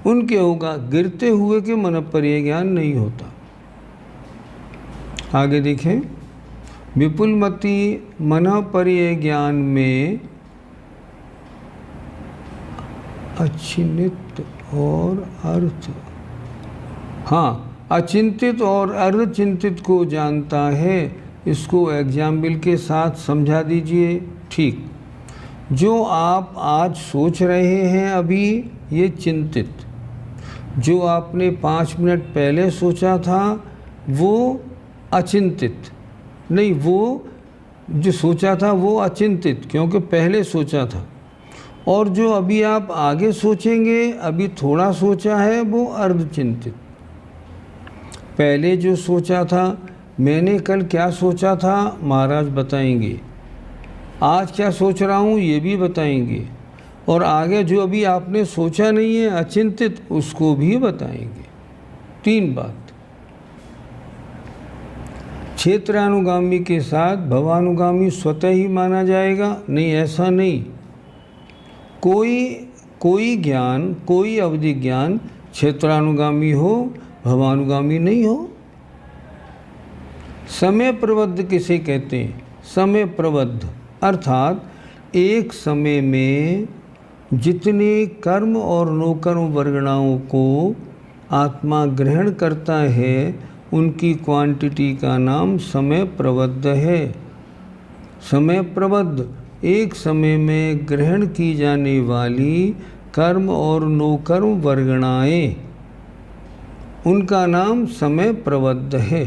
उनके होगा, गिरते हुए के मन पर्य ज्ञान नहीं होता। आगे देखें, विपुलमति मन पर्य ज्ञान में अचिंतित और अर्थ, हाँ, अचिंतित और अर्धचिंतित को जानता है। इसको एग्जाम्पल के साथ समझा दीजिए। ठीक, जो आप आज सोच रहे हैं अभी, ये चिंतित। जो आपने 5 मिनट पहले सोचा था वो अचिंतित नहीं, वो जो सोचा था वो अचिंतित, क्योंकि पहले सोचा था। और जो अभी आप आगे सोचेंगे, अभी थोड़ा सोचा है, वो अर्धचिंतित। पहले जो सोचा था, मैंने कल क्या सोचा था महाराज बताएंगे, आज क्या सोच रहा हूँ ये भी बताएंगे, और आगे जो अभी आपने सोचा नहीं है अचिंतित, उसको भी बताएंगे। 3 बात। क्षेत्रानुगामी के साथ भवानुगामी स्वतः ही माना जाएगा? नहीं, ऐसा नहीं। कोई ज्ञान, कोई अवधि ज्ञान क्षेत्रानुगामी हो, भवानुगामी नहीं हो। समय प्रबद्ध किसे कहते हैं? समय प्रबद्ध अर्थात एक समय में जितने कर्म और नोकर्म वर्गणाओं को आत्मा ग्रहण करता है, उनकी क्वांटिटी का नाम समय प्रबद्ध है। समय प्रबद्ध एक समय में ग्रहण की जाने वाली कर्म और नोकर्म वर्गणाएं, उनका नाम समय प्रबद्ध है।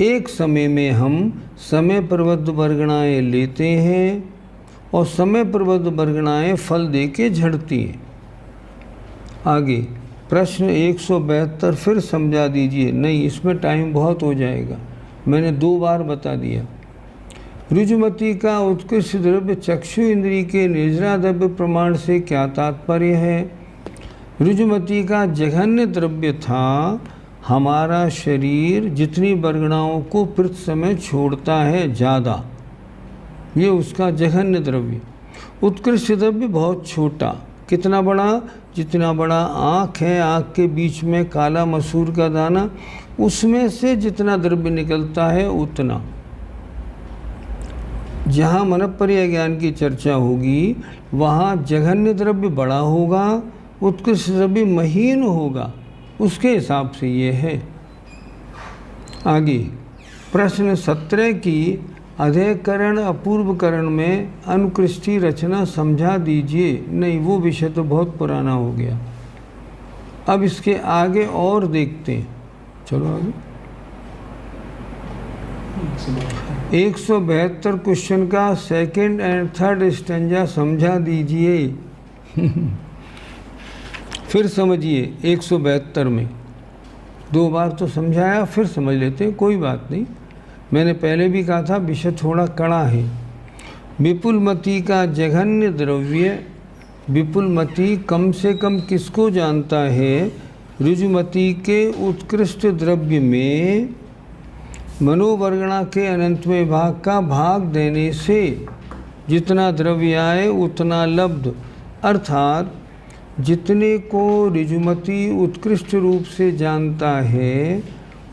एक समय में हम समय प्रबद्ध वर्गणाएं लेते हैं और समय प्रबद्ध वर्गणाएं फल देके झड़ती हैं। आगे प्रश्न 172 फिर समझा दीजिए। नहीं, इसमें टाइम बहुत हो जाएगा, मैंने 2 बार बता दिया। ऋजुमती का उत्कृष्ट द्रव्य चक्षु इंद्रिय के निर्जरा द्रव्य प्रमाण से क्या तात्पर्य है? ऋजुमती का जघन्य द्रव्य था हमारा शरीर जितनी वर्गणाओं को प्रति समय छोड़ता है ज़्यादा, ये उसका जघन्य द्रव्य। उत्कृष्ट द्रव्य बहुत छोटा, कितना बड़ा? जितना बड़ा आँख है, आँख के बीच में काला मसूर का दाना, उसमें से जितना द्रव्य निकलता है उतना। जहाँ मनपर्य ज्ञान की चर्चा होगी वहाँ जघन्य द्रव्य बड़ा होगा, उत्कृष्ट द्रव्य महीन होगा, उसके हिसाब से ये है। आगे प्रश्न 17 की अधेयकरण अपूर्वकरण में अनुकृष्टि रचना समझा दीजिए। नहीं, वो विषय तो बहुत पुराना हो गया, अब इसके आगे और देखते हैं। चलो आगे 172 क्वेश्चन का सेकंड एंड थर्ड स्टेंजा समझा दीजिए। फिर समझिए 172 में 2 बार तो समझाया, फिर समझ लेते हैं, कोई बात नहीं। मैंने पहले भी कहा था विषय थोड़ा कड़ा है। विपुलमति का जघन्य द्रव्य, विपुलमति कम से कम किसको जानता है? ऋजुमति के उत्कृष्ट द्रव्य में मनोवर्गणा के अनंतमय भाग का भाग देने से जितना द्रव्य आए उतना लब्ध, अर्थात जितने को ऋजुमति उत्कृष्ट रूप से जानता है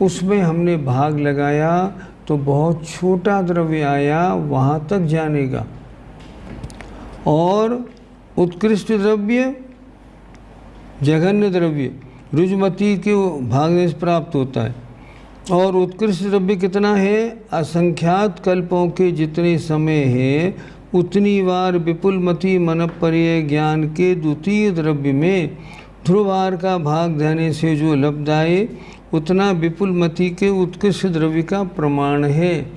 उसमें हमने भाग लगाया तो बहुत छोटा द्रव्य आया, वहाँ तक जानेगा। और उत्कृष्ट द्रव्य जघन्य द्रव्य ऋजुमति के भागने से प्राप्त होता है। और उत्कृष्ट द्रव्य कितना है? असंख्यात कल्पों के जितने समय है उतनी बार विपुलमती मनपर्य ज्ञान के द्वितीय द्रव्य में ध्रुवार का भाग देने से जो लब्ध आए उतना विपुलमती के उत्कृष्ट द्रव्य का प्रमाण है।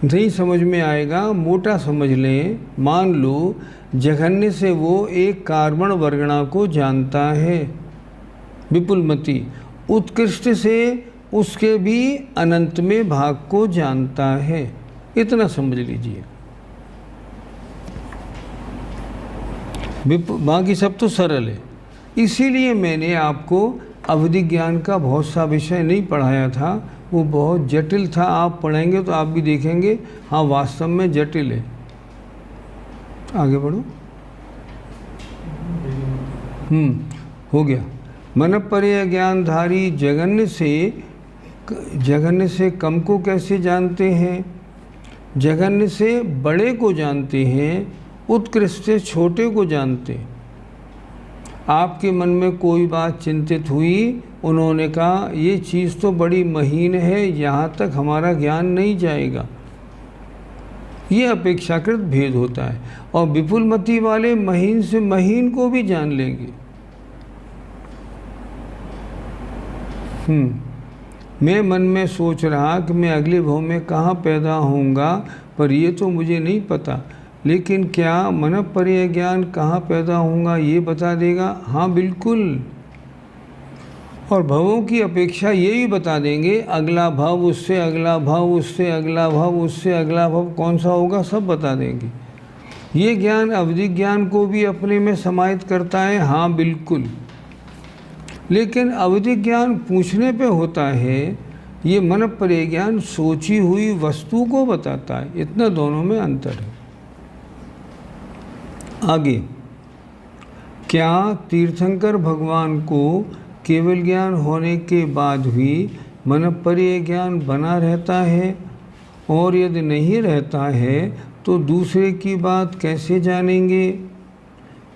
नहीं समझ में आएगा, मोटा समझ लें। मान लो जघन्य से वो एक कार्बन वर्गणा को जानता है विपुलमती, उत्कृष्ट से उसके भी अनंत में भाग को जानता है। इतना समझ लीजिए, बाकी सब तो सरल है। इसीलिए मैंने आपको अवधि ज्ञान का बहुत सा विषय नहीं पढ़ाया था, वो बहुत जटिल था। आप पढ़ेंगे तो आप भी देखेंगे हाँ वास्तव में जटिल है। आगे बढ़ो। हो गया। मनपर्य ज्ञानधारी जघन्य से कम को कैसे जानते हैं? जघन्य से बड़े को जानते हैं, उत्कृष्ट से छोटे को जानते हैं। आपके मन में कोई बात चिंतित हुई, उन्होंने कहा ये चीज़ तो बड़ी महीन है, यहाँ तक हमारा ज्ञान नहीं जाएगा। ये अपेक्षाकृत भेद होता है। और विपुलमती वाले महीन से महीन को भी जान लेंगे। मैं मन में सोच रहा कि मैं अगले भव में कहाँ पैदा होऊंगा, पर ये तो मुझे नहीं पता। लेकिन क्या मनपर्य ज्ञान कहाँ पैदा होऊंगा ये बता देगा? हाँ बिल्कुल। और भवों की अपेक्षा ये भी बता देंगे, अगला भव, उससे अगला भव, उससे अगला भव, उससे अगला भव कौन सा होगा, सब बता देंगे। ये ज्ञान अवधि ज्ञान को भी अपने में समाहित करता है। हाँ बिल्कुल। लेकिन अवधि ज्ञान पूछने पे होता है, ये मनपर्य ज्ञान सोची हुई वस्तु को बताता है। इतना दोनों में अंतर है। आगे, क्या तीर्थंकर भगवान को केवल ज्ञान होने के बाद भी मनपर्य ज्ञान बना रहता है? और यदि नहीं रहता है तो दूसरे की बात कैसे जानेंगे?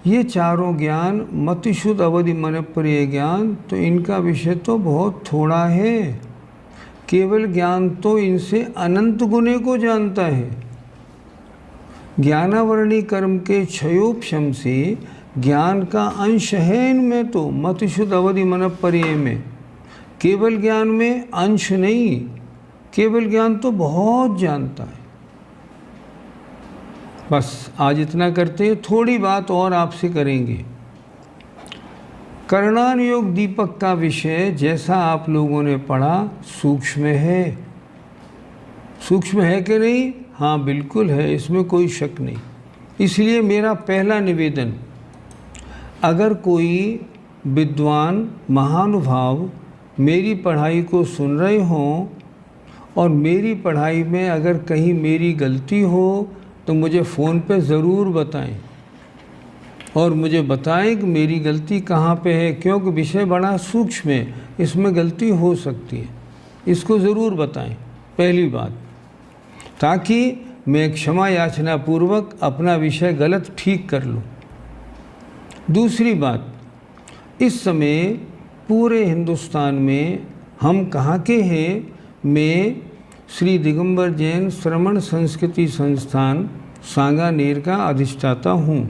ये चारों ज्ञान मतिशुद्ध अवधि मनपर्य ज्ञान, तो इनका विषय तो बहुत थोड़ा है। केवल ज्ञान तो इनसे अनंत गुणे को जानता है। ज्ञानावरणी कर्म के क्षयोपशम से ज्ञान का अंश है इनमें, तो मतिशुद्ध अवधि मनपर्य में। केवल ज्ञान में अंश नहीं, केवल ज्ञान तो बहुत जानता है। बस आज इतना करते हैं, थोड़ी बात और आपसे करेंगे। कर्णानुयोग दीपक का विषय जैसा आप लोगों ने पढ़ा सूक्ष्म है। सूक्ष्म है कि नहीं? हाँ बिल्कुल है, इसमें कोई शक नहीं। इसलिए मेरा पहला निवेदन, अगर कोई विद्वान महानुभाव मेरी पढ़ाई को सुन रहे हों और मेरी पढ़ाई में अगर कहीं मेरी गलती हो तो मुझे फ़ोन पे ज़रूर बताएं, और मुझे बताएं कि मेरी गलती कहाँ पे है, क्योंकि विषय बड़ा सूक्ष्म है, इसमें गलती हो सकती है। इसको ज़रूर बताएं, पहली बात, ताकि मैं क्षमा याचना पूर्वक अपना विषय गलत ठीक कर लूँ। दूसरी बात, इस समय पूरे हिंदुस्तान में हम कहाँ के हैं? मैं श्री दिगंबर जैन श्रमण संस्कृति संस्थान सांगानेर का अधिष्ठाता हूँ।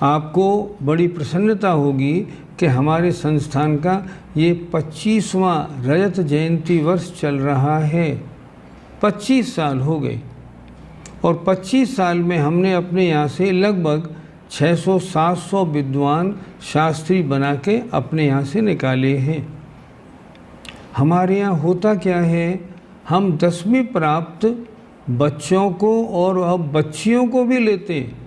आपको बड़ी प्रसन्नता होगी कि हमारे संस्थान का ये 25वां रजत जयंती वर्ष चल रहा है। 25 साल हो गए, और 25 साल में हमने अपने यहाँ से लगभग 600-700 विद्वान शास्त्री बना के अपने यहाँ से निकाले हैं। हमारे यहाँ होता क्या है, हम 10वीं प्राप्त बच्चों को और अब बच्चियों को भी लेते हैं।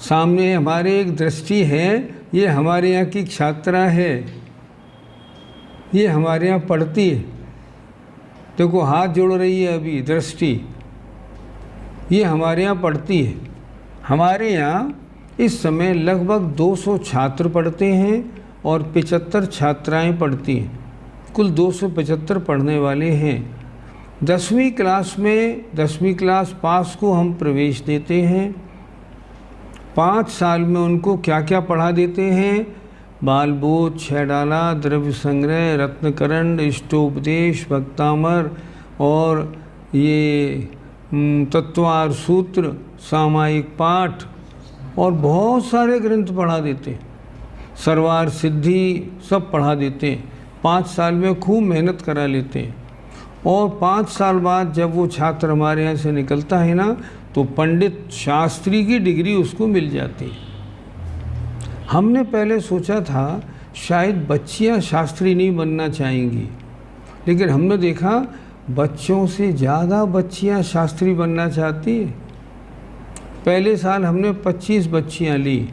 सामने हमारे एक दृष्टि है, ये हमारे यहाँ की छात्रा है, ये हमारे यहाँ पढ़ती है। देखो हाथ जोड़ रही है अभी दृष्टि, ये हमारे यहाँ पढ़ती है। हमारे यहाँ इस समय लगभग 200 छात्र पढ़ते हैं और 75 छात्राएं पढ़ती हैं। कुल 275 पढ़ने वाले हैं। 10वीं क्लास में 10वीं क्लास पास को हम प्रवेश देते हैं। 5 साल में उनको क्या क्या पढ़ा देते हैं? बालबोध, छह डाला, द्रव्य संग्रह, रत्नकरण, इष्टोपदेश, भक्तामर और ये तत्वार सूत्र, सामायिक पाठ और बहुत सारे ग्रंथ पढ़ा देते। सर्वार सिद्धि सब पढ़ा देते। 5 साल में खूब मेहनत करा लेते हैं और 5 साल बाद जब वो छात्र हमारे यहाँ से निकलता है ना, तो पंडित शास्त्री की डिग्री उसको मिल जाती है। हमने पहले सोचा था शायद बच्चियाँ शास्त्री नहीं बनना चाहेंगी, लेकिन हमने देखा बच्चों से ज़्यादा बच्चियाँ शास्त्री बनना चाहती है। पहले साल हमने 25 बच्चियाँ ली,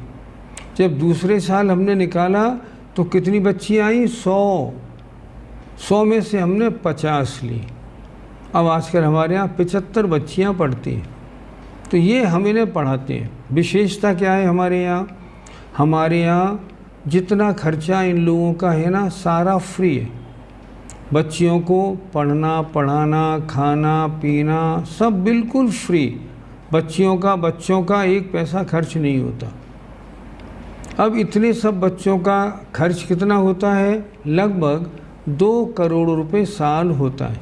जब दूसरे साल हमने निकाला तो कितनी बच्चियाँ आई? 100 में से हमने 50 ली। अब आजकल हमारे यहाँ 75 बच्चियाँ पढ़ती हैं। तो ये हम इन्हें पढ़ाते हैं। विशेषता क्या है हमारे यहाँ? हमारे यहाँ जितना खर्चा इन लोगों का है ना, सारा फ्री है। बच्चियों को पढ़ना, पढ़ाना, खाना, पीना सब बिल्कुल फ्री। बच्चों का 1 पैसा खर्च नहीं होता। अब इतने सब बच्चों का खर्च कितना होता है? लगभग 2 करोड़ रुपए साल होता है।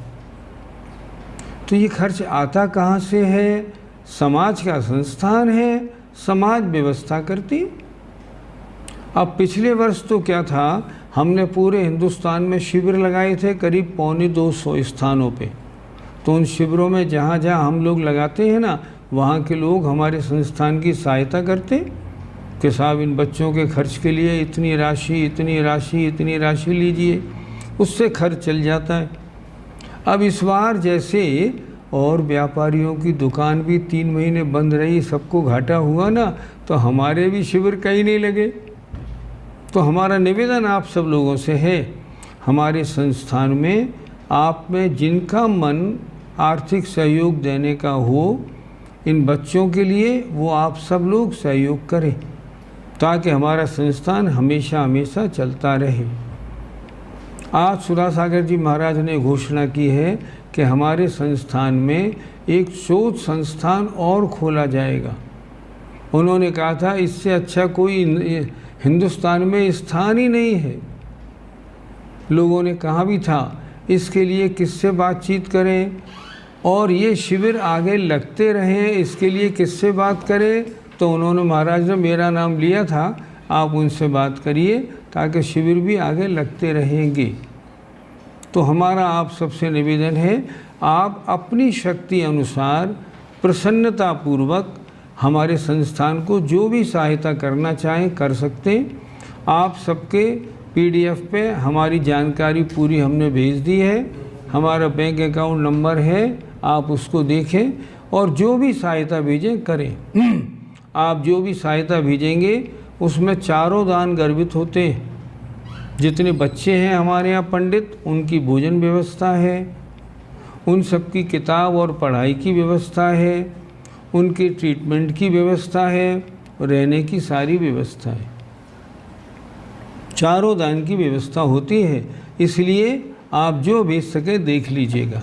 तो ये खर्च आता कहाँ से है? समाज का संस्थान है, समाज व्यवस्था करती। अब पिछले वर्ष तो क्या था, हमने पूरे हिंदुस्तान में शिविर लगाए थे करीब 250 स्थानों पे। तो उन शिविरों में जहाँ जहाँ हम लोग लगाते हैं ना, वहाँ के लोग हमारे संस्थान की सहायता करते कि साहब इन बच्चों के खर्च के लिए इतनी राशि लीजिए, उससे खर्च चल जाता है। अब इस बार जैसे और व्यापारियों की दुकान भी 3 महीने बंद रही, सबको घाटा हुआ ना, तो हमारे भी शिविर कहीं नहीं लगे। तो हमारा निवेदन आप सब लोगों से है, हमारे संस्थान में आप में जिनका मन आर्थिक सहयोग देने का हो इन बच्चों के लिए, वो आप सब लोग सहयोग करें ताकि हमारा संस्थान हमेशा हमेशा चलता रहे। आज सुधासागर जी महाराज ने घोषणा की है कि हमारे संस्थान में एक शोध संस्थान और खोला जाएगा। उन्होंने कहा था इससे अच्छा कोई हिंदुस्तान में स्थान ही नहीं है। लोगों ने कहा भी था इसके लिए किससे बातचीत करें और ये शिविर आगे लगते रहें, इसके लिए किससे बात करें। तो उन्होंने महाराज ने मेरा नाम लिया था, आप उनसे बात करिए ताकि शिविर भी आगे लगते रहेंगे। तो हमारा आप सबसे निवेदन है, आप अपनी शक्ति अनुसार प्रसन्नतापूर्वक हमारे संस्थान को जो भी सहायता करना चाहें कर सकते हैं। आप सबके PDF पे हमारी जानकारी पूरी हमने भेज दी है। हमारा बैंक अकाउंट नंबर है, आप उसको देखें और जो भी सहायता भेजें करें। आप जो भी सहायता भेजेंगे उसमें चारों दान गर्भित होते हैं। जितने बच्चे हैं हमारे यहाँ पंडित, उनकी भोजन व्यवस्था है, उन सब की किताब और पढ़ाई की व्यवस्था है, उनके ट्रीटमेंट की व्यवस्था है, रहने की सारी व्यवस्था है। चारों दान की व्यवस्था होती है, इसलिए आप जो भेज सके देख लीजिएगा।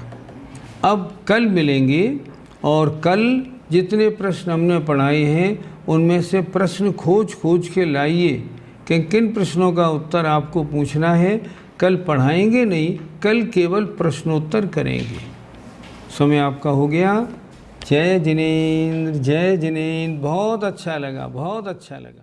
अब कल मिलेंगे और कल जितने प्रश्न हमने पढ़ाए हैं उनमें से प्रश्न खोज के लाइए कि किन प्रश्नों का उत्तर आपको पूछना है। कल पढ़ाएंगे नहीं, कल केवल प्रश्नोत्तर करेंगे। समय आपका हो गया। जय जिनेंद्र, जय जिनेंद्र। बहुत अच्छा लगा, बहुत अच्छा लगा।